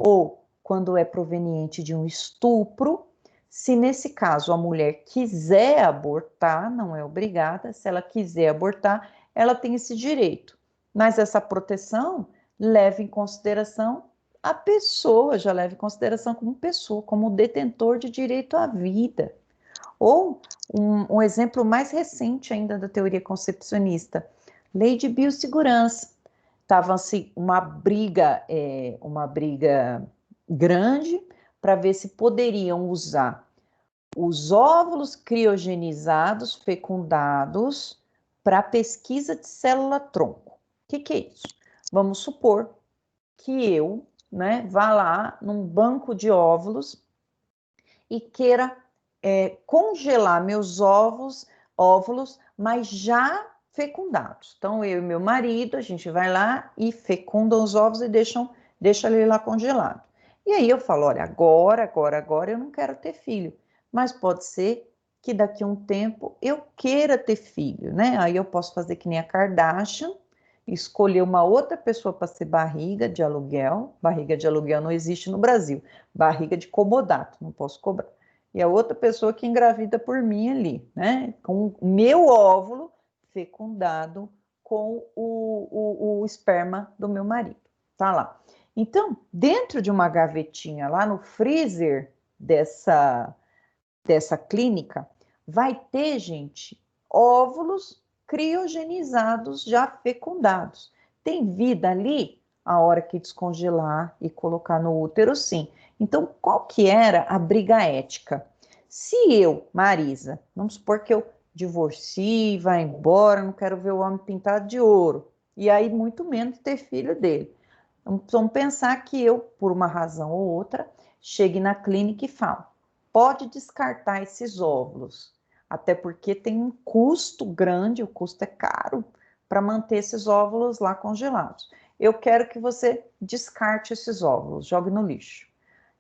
ou quando é proveniente de um estupro. Se nesse caso a mulher quiser abortar, não é obrigada, se ela quiser abortar, ela tem esse direito. Mas essa proteção leva em consideração a pessoa, já leva em consideração como pessoa, como detentor de direito à vida. Ou um exemplo mais recente ainda da teoria concepcionista, lei de biossegurança. Estava assim, uma briga grande para ver se poderiam usar os óvulos criogenizados, fecundados, para pesquisa de célula-tronco. O que é isso? Vamos supor que eu, né, vá lá num banco de óvulos e queira congelar meus óvulos, mas já fecundados. Então, eu e meu marido, a gente vai lá e fecunda os ovos e deixa ele lá congelado. E aí eu falo, olha, agora eu não quero ter filho, mas pode ser que daqui a um tempo eu queira ter filho, né? Aí eu posso fazer que nem a Kardashian, escolher uma outra pessoa para ser barriga de aluguel não existe no Brasil, barriga de comodato, não posso cobrar. E a outra pessoa que engravida por mim ali, né? Com o meu óvulo fecundado com o esperma do meu marido. Tá lá. Então, dentro de uma gavetinha lá no freezer dessa clínica, vai ter, gente, óvulos criogenizados já fecundados. Tem vida ali? A hora que descongelar e colocar no útero, sim. Então, qual que era a briga ética? Se eu, Marisa, vamos supor que eu divorcie, vá embora, não quero ver o homem pintado de ouro, e aí muito menos ter filho dele. Vamos pensar que eu, por uma razão ou outra, chegue na clínica e falo, pode descartar esses óvulos, até porque tem um custo grande, o custo é caro, para manter esses óvulos lá congelados. Eu quero que você descarte esses óvulos, jogue no lixo.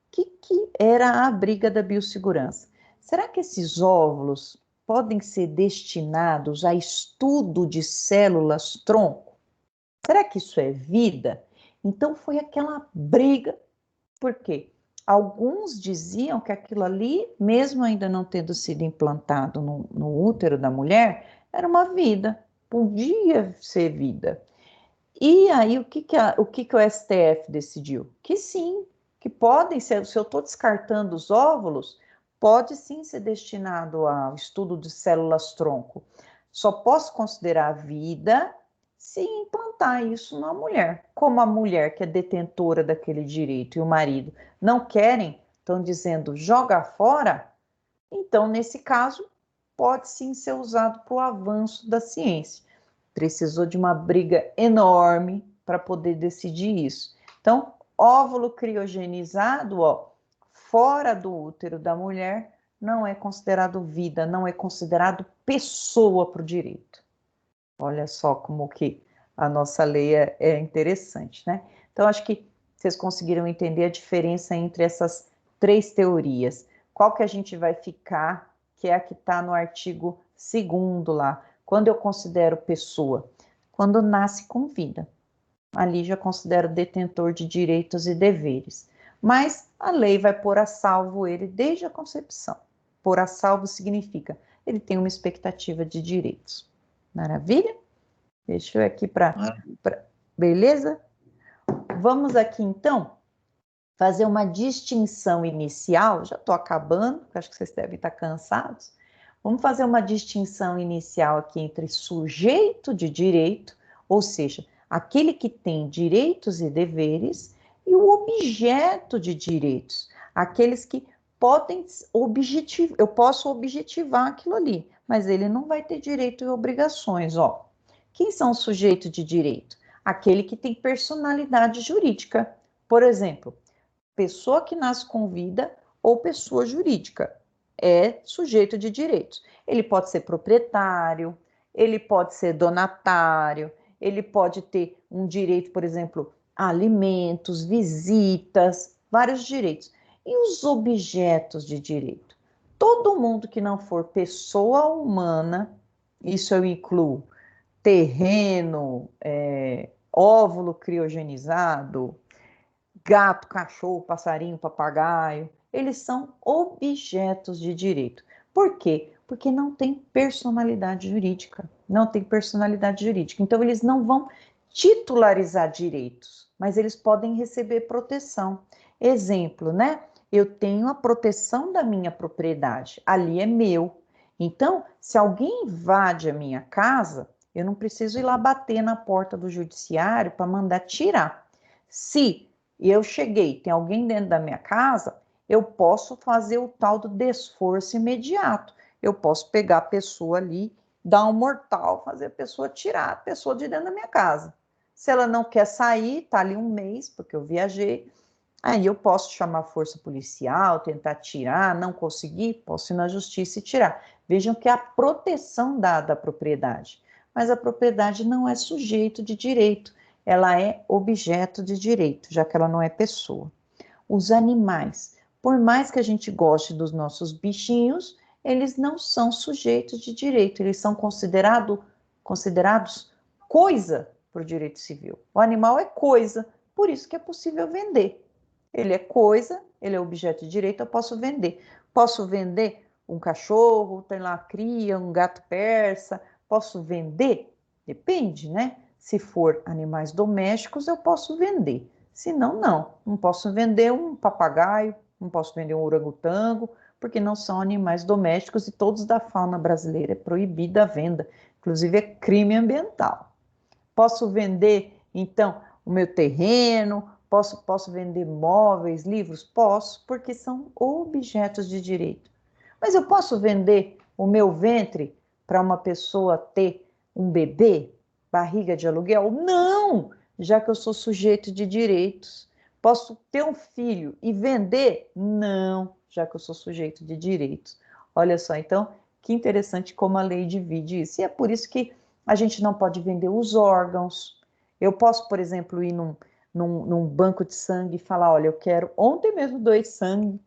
O que era a briga da biossegurança? Será que esses óvulos podem ser destinados a estudo de células-tronco? Será que isso é vida? Então foi aquela briga, por quê? Alguns diziam que aquilo ali, mesmo ainda não tendo sido implantado no útero da mulher, era uma vida, podia ser vida. E aí, o que o STF decidiu? Que sim, que podem ser, se eu estou descartando os óvulos, pode sim ser destinado ao estudo de células-tronco. Só posso considerar vida se implantar isso na mulher. Como a mulher que é detentora daquele direito e o marido não querem, estão dizendo joga fora, então, nesse caso, pode sim ser usado para o avanço da ciência. Precisou de uma briga enorme para poder decidir isso. Então, óvulo criogenizado, fora do útero da mulher, não é considerado vida, não é considerado pessoa para o direito. Olha só como que a nossa lei é interessante, né? Então, acho que vocês conseguiram entender a diferença entre essas 3 teorias. Qual que a gente vai ficar, que é a que está no artigo 2º lá. Quando eu considero pessoa? Quando nasce com vida. Ali já considero detentor de direitos e deveres. Mas a lei vai pôr a salvo ele desde a concepção. Pôr a salvo significa ele tem uma expectativa de direitos. Maravilha? Deixa eu aqui para... Beleza? Vamos aqui, então, fazer uma distinção inicial. Já estou acabando, porque acho que vocês devem estar cansados. Vamos fazer uma distinção inicial aqui entre sujeito de direito, ou seja, aquele que tem direitos e deveres, e o objeto de direitos, aqueles que podem objetivar, eu posso objetivar aquilo ali, mas ele não vai ter direito e obrigações, ó. Quem são os sujeitos de direito? Aquele que tem personalidade jurídica. Por exemplo, pessoa que nasce com vida ou pessoa jurídica é sujeito de direitos. Ele pode ser proprietário, ele pode ser donatário, ele pode ter um direito, por exemplo, a alimentos, visitas, vários direitos. E os objetos de direito? Todo mundo que não for pessoa humana, isso eu incluo terreno, óvulo criogenizado, gato, cachorro, passarinho, papagaio, eles são objetos de direito. Por quê? Porque não tem personalidade jurídica. Não tem personalidade jurídica. Então, eles não vão titularizar direitos, mas eles podem receber proteção. Exemplo, né? Eu tenho a proteção da minha propriedade. Ali é meu. Então, se alguém invade a minha casa, eu não preciso ir lá bater na porta do judiciário para mandar tirar. Se eu cheguei, tem alguém dentro da minha casa, eu posso fazer o tal do desforço imediato. Eu posso pegar a pessoa ali, dar um mortal, fazer a pessoa tirar a pessoa de dentro da minha casa. Se ela não quer sair, tá ali um mês, porque eu viajei, aí eu posso chamar a força policial, tentar tirar, não conseguir, posso ir na justiça e tirar. Vejam que é a proteção dada à propriedade. Mas a propriedade não é sujeito de direito, ela é objeto de direito, já que ela não é pessoa. Os animais, por mais que a gente goste dos nossos bichinhos, eles não são sujeitos de direito, eles são considerados coisa por direito civil. O animal é coisa, por isso que é possível vender. Ele é coisa, ele é objeto de direito, eu posso vender. Posso vender um cachorro, tem lá cria, um gato persa, posso vender? Depende, né? Se for animais domésticos, eu posso vender. Se não, não. Não posso vender um papagaio, não posso vender um orangotango, porque não são animais domésticos e todos da fauna brasileira. É proibida a venda. Inclusive, é crime ambiental. Posso vender, então, o meu terreno, posso vender móveis, livros? Posso, porque são objetos de direito. Mas eu posso vender o meu ventre para uma pessoa ter um bebê? Barriga de aluguel? Não, já que eu sou sujeito de direitos. Posso ter um filho e vender? Não, já que eu sou sujeito de direitos. Olha só, então, que interessante como a lei divide isso. E é por isso que a gente não pode vender os órgãos. Eu posso, por exemplo, ir num banco de sangue e falar, olha, eu quero, ontem mesmo doei sangue.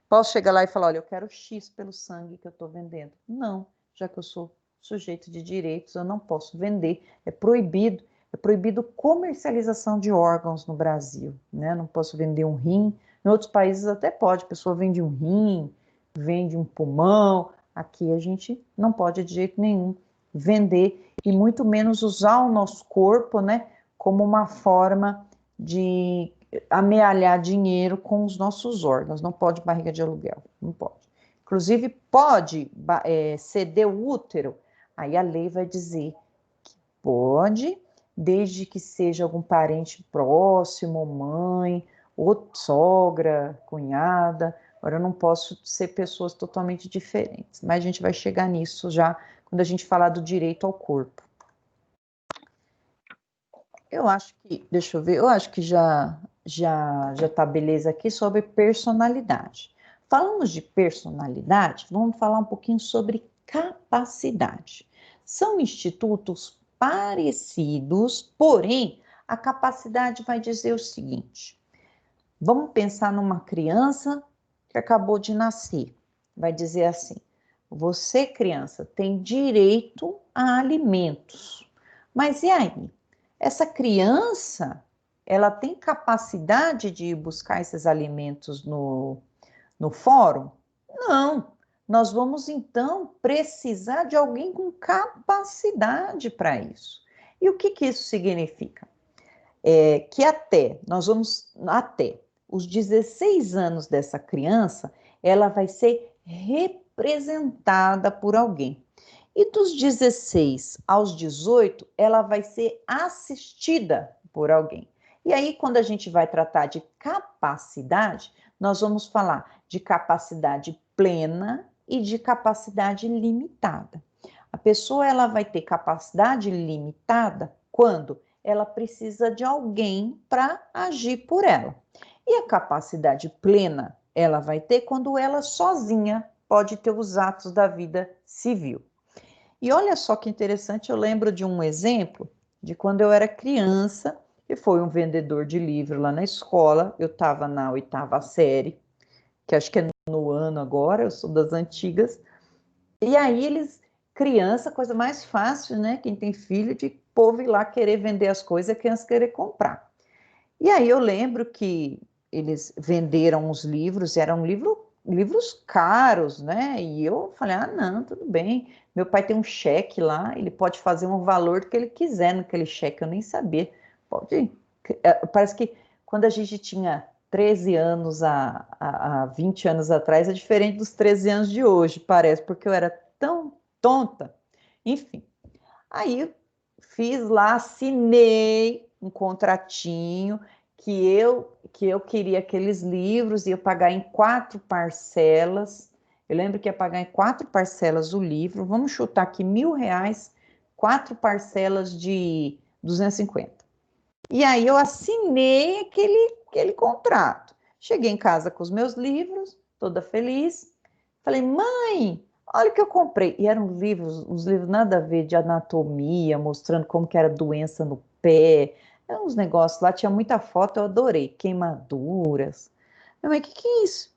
Posso chegar lá e falar, olha, eu quero X pelo sangue que eu estou vendendo. Não, já que eu sou sujeito de direitos, eu não posso vender. É proibido comercialização de órgãos no Brasil, né? Não posso vender um rim. Em outros países até pode, a pessoa vende um rim, vende um pulmão. Aqui a gente não pode de jeito nenhum vender e muito menos usar o nosso corpo, né, como uma forma de amealhar dinheiro com os nossos órgãos. Não pode barriga de aluguel, não pode. Inclusive, pode ceder o útero, aí a lei vai dizer que pode, desde que seja algum parente próximo, mãe, ou sogra, cunhada. Agora, eu não posso ser pessoas totalmente diferentes, mas a gente vai chegar nisso já quando a gente falar do direito ao corpo. Eu acho que, deixa eu ver, eu acho que já tá beleza aqui sobre personalidade. Falamos de personalidade, vamos falar um pouquinho sobre capacidade. São institutos parecidos, porém, a capacidade vai dizer o seguinte: Vamos pensar numa criança que acabou de nascer. Vai dizer assim: você, criança, tem direito a alimentos. Mas e aí? Essa criança, ela tem capacidade de ir buscar esses alimentos no fórum? Não. Nós vamos então precisar de alguém com capacidade para isso. E o que isso significa? Que até os 16 anos dessa criança, ela vai ser representada por alguém. E dos 16 aos 18, ela vai ser assistida por alguém. E aí, quando a gente vai tratar de capacidade, nós vamos falar de capacidade plena e de capacidade limitada. A pessoa ela vai ter capacidade limitada quando ela precisa de alguém para agir por ela. E a capacidade plena ela vai ter quando ela sozinha pode ter os atos da vida civil. E olha só que interessante, eu lembro de um exemplo de quando eu era criança, e foi um vendedor de livro lá na escola, eu estava na 8ª série, que acho que é no ano agora, eu sou das antigas, e aí eles, criança, coisa mais fácil, né? Quem tem filho, de povo ir lá querer vender as coisas e a criança querer comprar. E aí eu lembro que eles venderam os livros, eram livros caros, né? E eu falei, não, tudo bem. Meu pai tem um cheque lá, ele pode fazer um valor que ele quiser naquele cheque, eu nem sabia. Pode, parece que quando a gente tinha 13 anos há 20 anos atrás, é diferente dos 13 anos de hoje, parece, porque eu era tão tonta. Enfim, aí fiz lá, assinei um contratinho que eu queria aqueles livros, ia pagar em 4 parcelas. Eu lembro que ia pagar em 4 parcelas o livro. Vamos chutar aqui R$ 1.000, 4 parcelas de 250. E aí eu assinei aquele contrato. Cheguei em casa com os meus livros, toda feliz. Falei, mãe, olha o que eu comprei. E eram uns livros nada a ver de anatomia, mostrando como que era doença no pé. Eram uns negócios lá, tinha muita foto, eu adorei. Queimaduras. Minha mãe, o que é isso?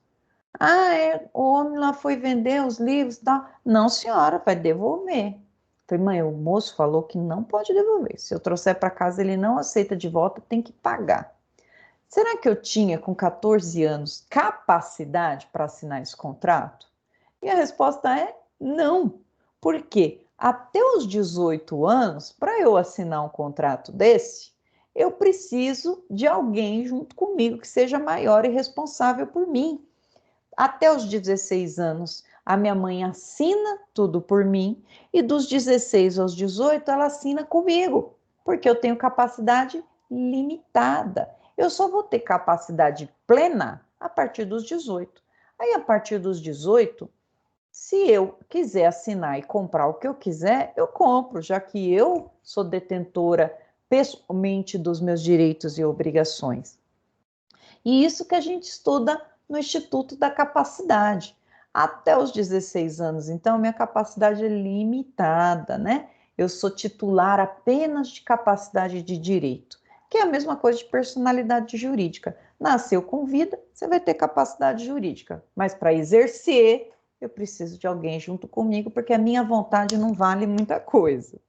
O homem lá foi vender os livros e tal. Não, senhora, vai devolver. Falei, mãe, o moço falou que não pode devolver. Se eu trouxer para casa, ele não aceita de volta, tem que pagar. Será que eu tinha, com 14 anos, capacidade para assinar esse contrato? E a resposta é não. Por quê? Até os 18 anos, para eu assinar um contrato desse, eu preciso de alguém junto comigo que seja maior e responsável por mim. Até os 16 anos, a minha mãe assina tudo por mim, e dos 16 aos 18, ela assina comigo, porque eu tenho capacidade limitada. Eu só vou ter capacidade plena a partir dos 18. Aí, a partir dos 18, se eu quiser assinar e comprar o que eu quiser, eu compro, já que eu sou detentora pessoalmente dos meus direitos e obrigações. E isso que a gente estuda no Instituto da Capacidade. Até os 16 anos, então, minha capacidade é limitada, né? Eu sou titular apenas de capacidade de direito, que é a mesma coisa de personalidade jurídica. Nasceu com vida, você vai ter capacidade jurídica, mas para exercer, eu preciso de alguém junto comigo, porque a minha vontade não vale muita coisa.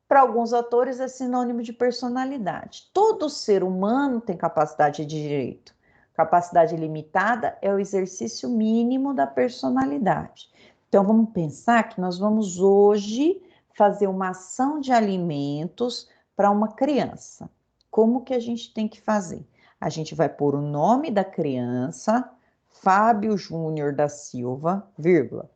Para alguns autores é sinônimo de personalidade. Todo ser humano tem capacidade de direito. Capacidade limitada é o exercício mínimo da personalidade. Então vamos pensar que nós vamos hoje fazer uma ação de alimentos para uma criança. Como que a gente tem que fazer? A gente vai pôr o nome da criança, Fábio Júnior da Silva, vírgula,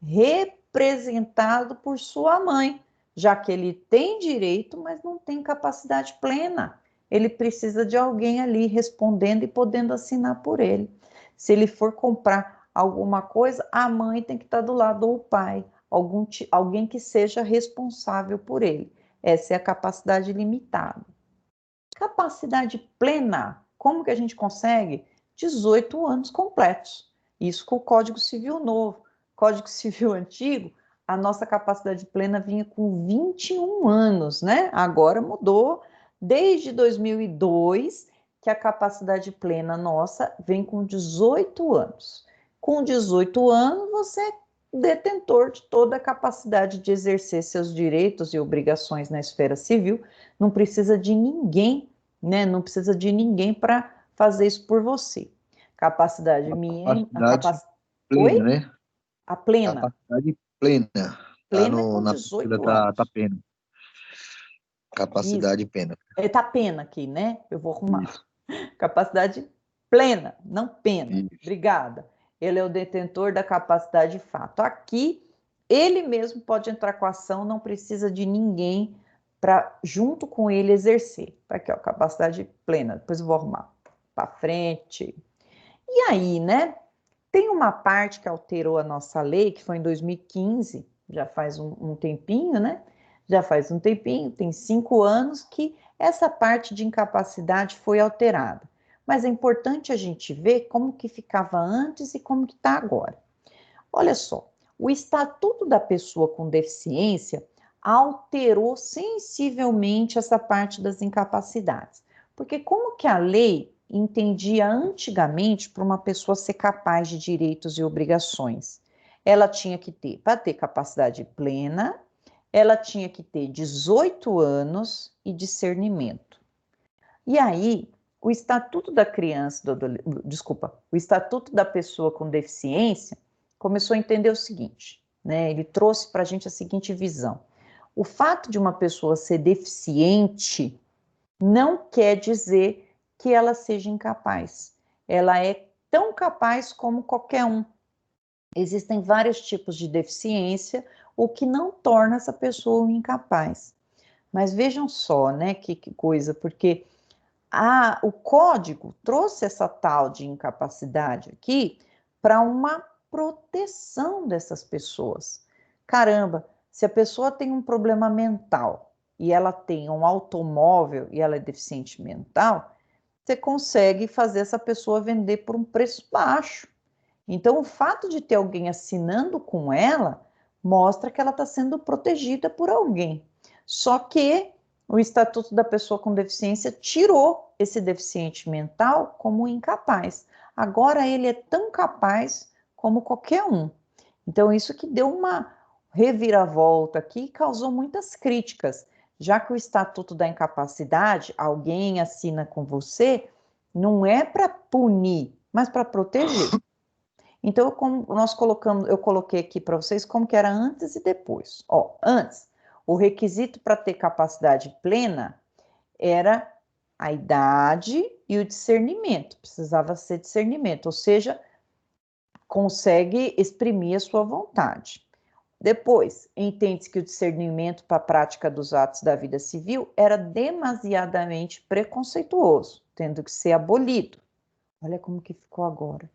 representado por sua mãe, já que ele tem direito, mas não tem capacidade plena. Ele precisa de alguém ali respondendo e podendo assinar por ele. Se ele for comprar alguma coisa, a mãe tem que estar do lado, ou o pai, alguém que seja responsável por ele. Essa é a capacidade limitada. Capacidade plena, como que a gente consegue? 18 anos completos. Isso com o Código Civil novo. Código Civil antigo, a nossa capacidade plena vinha com 21 anos, né? Agora mudou. Desde 2002, que a capacidade plena nossa vem com 18 anos. Com 18 anos, você é detentor de toda a capacidade de exercer seus direitos e obrigações na esfera civil. Não precisa de ninguém, né? Não precisa de ninguém para fazer isso por você. Capacidade minha, Capacidade Oi? plena, né? A plena. Capacidade plena. Tá Plena é com na apostila 18 tá anos. pena. Isso. Capacidade plena. Tá pena aqui, né? Eu vou arrumar. Isso, Capacidade plena, não pena. isso. Obrigada. Ele é o detentor da capacidade de fato. Aqui, ele mesmo pode entrar com a ação, não precisa de ninguém para, junto com ele, exercer. Tá aqui, ó, capacidade plena. Depois eu vou arrumar para frente. E aí, né? Tem uma parte que alterou a nossa lei, que foi em 2015, já faz um tempinho, né? Já faz um tempinho, tem 5 anos que essa parte de incapacidade foi alterada. Mas é importante a gente ver como que ficava antes e como que está agora. Olha só, o Estatuto da Pessoa com Deficiência alterou sensivelmente essa parte das incapacidades. Porque como que a lei entendia antigamente para uma pessoa ser capaz de direitos e obrigações? Ela tinha que ter, para ter capacidade plena, ela tinha que ter 18 anos e discernimento. E aí, o Estatuto da Criança, desculpa, o Estatuto da Pessoa com Deficiência começou a entender o seguinte, né? Ele trouxe para a gente a seguinte visão. O fato de uma pessoa ser deficiente não quer dizer que ela seja incapaz. Ela é tão capaz como qualquer um. Existem vários tipos de deficiência, o que não torna essa pessoa incapaz. Mas vejam só, né, que coisa, porque o código trouxe essa tal de incapacidade aqui para uma proteção dessas pessoas. Caramba, se a pessoa tem um problema mental e ela tem um automóvel e ela é deficiente mental, você consegue fazer essa pessoa vender por um preço baixo. Então, o fato de ter alguém assinando com ela mostra que ela está sendo protegida por alguém. Só que o Estatuto da Pessoa com Deficiência tirou esse deficiente mental como incapaz. Agora ele é tão capaz como qualquer um. Então, isso que deu uma reviravolta aqui e causou muitas críticas, já que o Estatuto da Incapacidade, alguém assina com você, não é para punir, mas para proteger. Então, eu coloquei aqui para vocês como que era antes e depois. Ó, antes, o requisito para ter capacidade plena era a idade e o discernimento. Precisava ser discernimento, ou seja, consegue exprimir a sua vontade. Depois, entende-se que o discernimento para a prática dos atos da vida civil era demasiadamente preconceituoso, tendo que ser abolido. Olha como que ficou agora.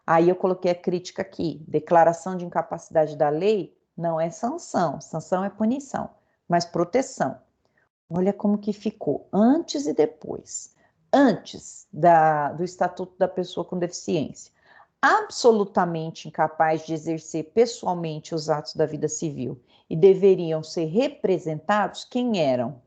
Aí eu coloquei a crítica aqui: declaração de incapacidade da lei não é sanção, sanção é punição, mas proteção. Olha como que ficou antes e depois. Antes do Estatuto da Pessoa com Deficiência, absolutamente incapaz de exercer pessoalmente os atos da vida civil e deveriam ser representados quem eram?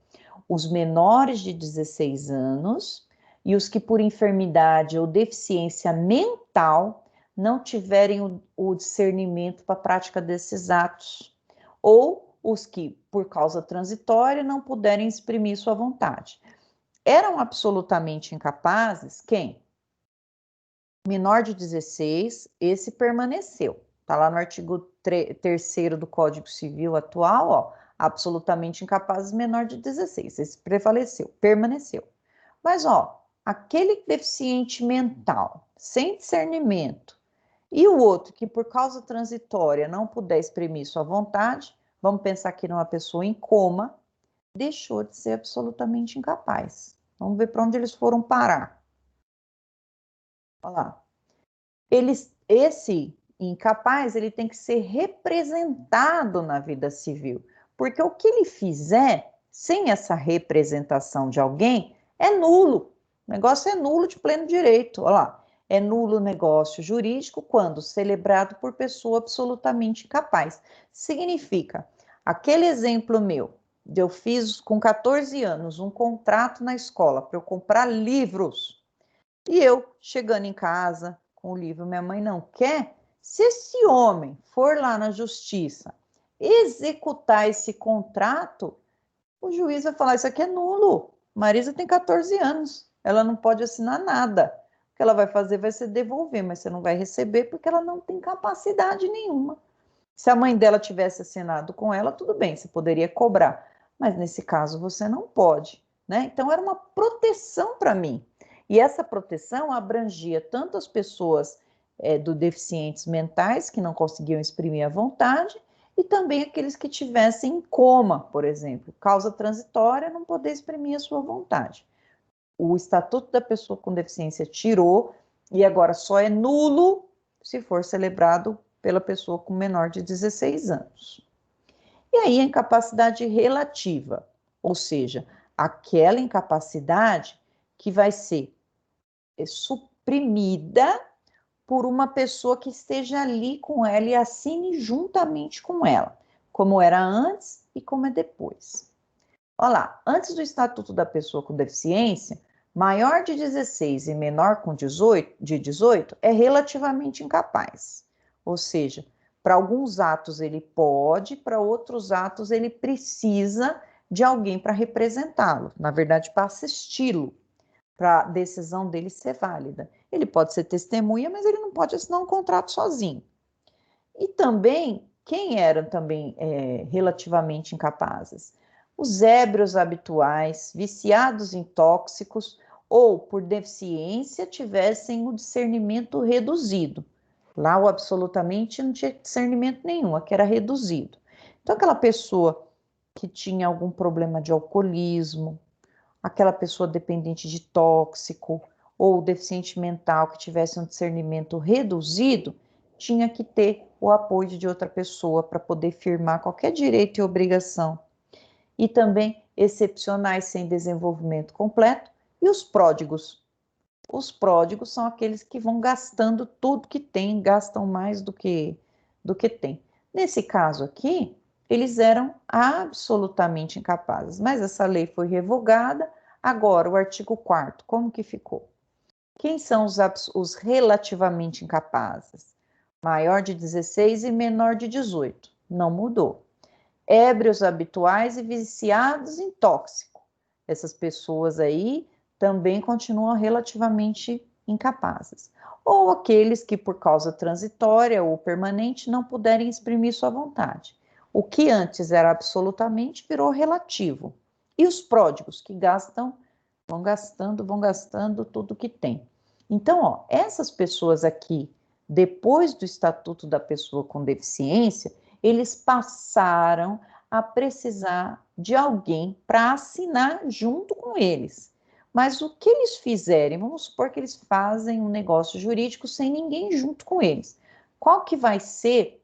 Os menores de 16 anos e os que por enfermidade ou deficiência mental não tiverem o discernimento para a prática desses atos, ou os que, por causa transitória, não puderem exprimir sua vontade. Eram absolutamente incapazes quem? Menor de 16, esse permaneceu. Está lá no artigo 3º do Código Civil atual, ó, absolutamente incapazes menor de 16. Esse prevaleceu, permaneceu. Mas, ó, aquele deficiente mental, sem discernimento, e o outro que por causa transitória não puder exprimir sua vontade, vamos pensar aqui numa pessoa em coma, deixou de ser absolutamente incapaz. Vamos ver para onde eles foram parar. Olha lá. Esse incapaz, ele tem que ser representado na vida civil, porque o que ele fizer sem essa representação de alguém é nulo. O negócio é nulo de pleno direito. Olha lá. É nulo o negócio jurídico quando celebrado por pessoa absolutamente incapaz. Significa, aquele exemplo meu eu fiz com 14 anos um contrato na escola para eu comprar livros. E eu, chegando em casa com o livro, minha mãe não quer. Se esse homem for lá na justiça executar esse contrato, o juiz vai falar, isso aqui é nulo. Marisa tem 14 anos, ela não pode assinar nada. O que ela vai fazer vai ser devolver, mas você não vai receber porque ela não tem capacidade nenhuma. Se a mãe dela tivesse assinado com ela, tudo bem, você poderia cobrar. Mas nesse caso você não pode, né? Então era uma proteção para mim. E essa proteção abrangia tanto as pessoas do deficientes mentais, que não conseguiam exprimir a vontade, e também aqueles que tivessem em coma, por exemplo, causa transitória, não poder exprimir a sua vontade. O Estatuto da Pessoa com Deficiência tirou, e agora só é nulo se for celebrado pela pessoa com menor de 16 anos. E aí a incapacidade relativa, ou seja, aquela incapacidade que vai ser suprimida por uma pessoa que esteja ali com ela e assine juntamente com ela, como era antes e como é depois. Olha lá, antes do Estatuto da Pessoa com Deficiência, maior de 16 e menor de 18 é relativamente incapaz. Ou seja, para alguns atos ele pode, para outros atos ele precisa de alguém para representá-lo, na verdade, para assisti-lo, para a decisão dele ser válida. Ele pode ser testemunha, mas ele não pode assinar um contrato sozinho. E também, quem eram também relativamente incapazes? Os ébrios habituais, viciados em tóxicos ou por deficiência tivessem o discernimento reduzido. Lá o absolutamente não tinha discernimento nenhum, aqui era reduzido. Então aquela pessoa que tinha algum problema de alcoolismo, aquela pessoa dependente de tóxico ou deficiente mental que tivesse um discernimento reduzido, tinha que ter o apoio de outra pessoa para poder firmar qualquer direito e obrigação. E também excepcionais sem desenvolvimento completo e os pródigos. Os pródigos são aqueles que vão gastando tudo que tem, gastam mais do que tem. Nesse caso aqui, eles eram absolutamente incapazes, mas essa lei foi revogada. Agora, o artigo 4º, como que ficou? Quem são os relativamente incapazes? Maior de 16 e menor de 18. Não mudou. Ébrios habituais e viciados em tóxico. Essas pessoas aí também continuam relativamente incapazes. Ou aqueles que, por causa transitória ou permanente, não puderem exprimir sua vontade. O que antes era absolutamente virou relativo. E os pródigos, que vão gastando tudo que tem. Então, ó, essas pessoas aqui, depois do Estatuto da Pessoa com Deficiência, eles passaram a precisar de alguém para assinar junto com eles. Mas o que eles fizerem, vamos supor que eles fazem um negócio jurídico sem ninguém junto com eles. Qual que vai ser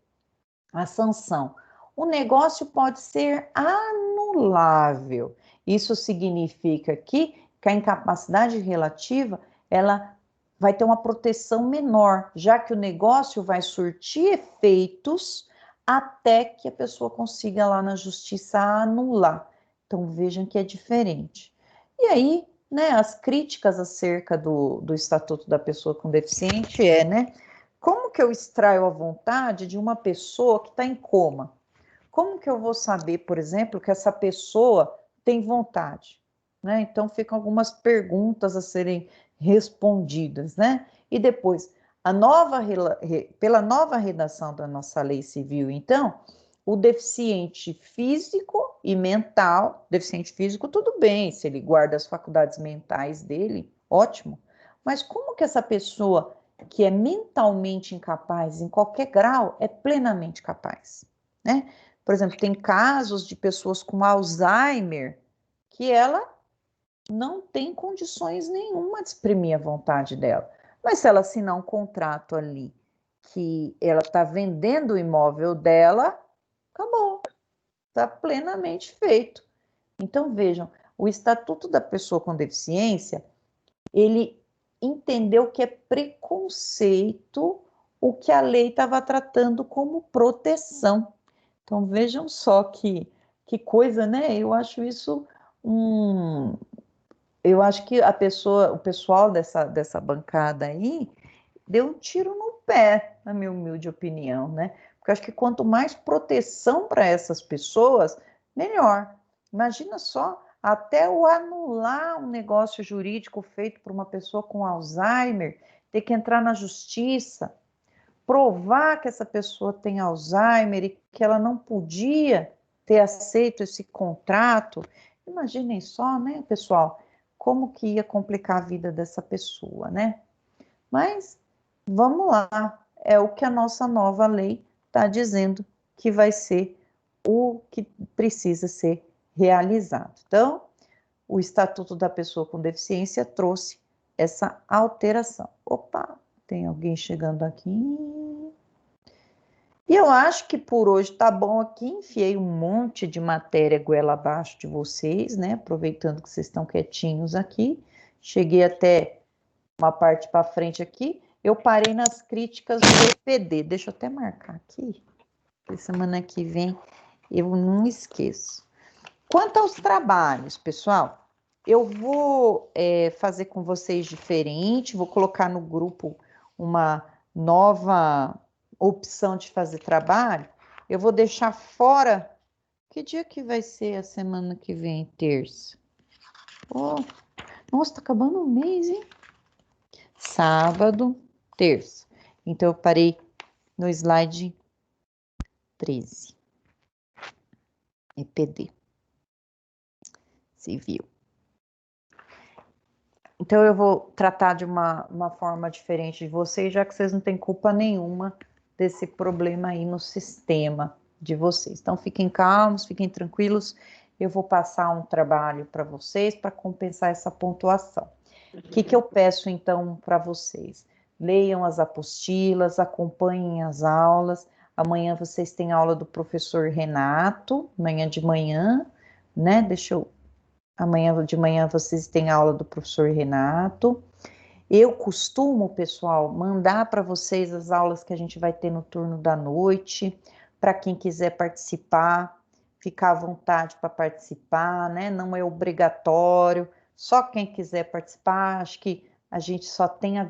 a sanção? O negócio pode ser anulável. Isso significa que a incapacidade relativa, ela vai ter uma proteção menor, já que o negócio vai surtir efeitos até que a pessoa consiga lá na justiça anular. Então vejam que é diferente. E aí, né, as críticas acerca do Estatuto da Pessoa com Deficiente né, como que eu extraio a vontade de uma pessoa que está em coma? Como que eu vou saber, por exemplo, que essa pessoa tem vontade? Né? Então ficam algumas perguntas a serem respondidas, né? E depois, pela nova redação da nossa lei civil, então, o deficiente físico e mental, deficiente físico, tudo bem, se ele guarda as faculdades mentais dele, ótimo. Mas como que essa pessoa que é mentalmente incapaz em qualquer grau é plenamente capaz, né? Por exemplo, tem casos de pessoas com Alzheimer que ela não tem condições nenhuma de exprimir a vontade dela. Mas se ela assinar um contrato ali que ela está vendendo o imóvel dela, acabou, está plenamente feito. Então vejam, o Estatuto da Pessoa com Deficiência, ele entendeu que é preconceito o que a lei estava tratando como proteção. Então vejam só que Que coisa, né? Eu acho isso um... Eu acho que o pessoal dessa bancada aí deu um tiro no pé, na minha humilde opinião, né? Porque eu acho que quanto mais proteção para essas pessoas, melhor. Imagina só, até o anular um negócio jurídico feito por uma pessoa com Alzheimer, ter que entrar na justiça, provar que essa pessoa tem Alzheimer e que ela não podia ter aceito esse contrato. Imaginem só, né, pessoal, como que ia complicar a vida dessa pessoa, né? Mas vamos lá, é o que a nossa nova lei está dizendo que vai ser o que precisa ser realizado. Então, o Estatuto da Pessoa com Deficiência trouxe essa alteração. Opa, tem alguém chegando aqui. E eu acho que por hoje tá bom aqui. Enfiei um monte de matéria goela abaixo de vocês, né? Aproveitando que vocês estão quietinhos aqui. Cheguei até uma parte para frente aqui. Eu parei nas críticas do EPD. Deixa eu até marcar aqui. Semana que vem eu não esqueço. Quanto aos trabalhos, pessoal, eu vou fazer com vocês diferente. Vou colocar no grupo uma nova opção de fazer trabalho. Eu vou deixar fora. Que dia que vai ser a semana que vem? Terça. Oh, nossa, tá acabando o mês, hein? Sábado, terça. Então, eu parei no slide 13. EPD. Civil. Então, eu vou tratar de uma forma diferente de vocês, já que vocês não têm culpa nenhuma desse problema aí no sistema de vocês. Então, fiquem calmos, fiquem tranquilos. Eu vou passar um trabalho para vocês para compensar essa pontuação. O que eu peço, então, para vocês? Leiam as apostilas, acompanhem as aulas. Amanhã vocês têm aula do professor Renato, amanhã de manhã, né? Amanhã de manhã vocês têm aula do professor Renato. Eu costumo, pessoal, mandar para vocês as aulas que a gente vai ter no turno da noite, para quem quiser participar, ficar à vontade para participar, né? Não é obrigatório, só quem quiser participar. Acho que a gente só tem a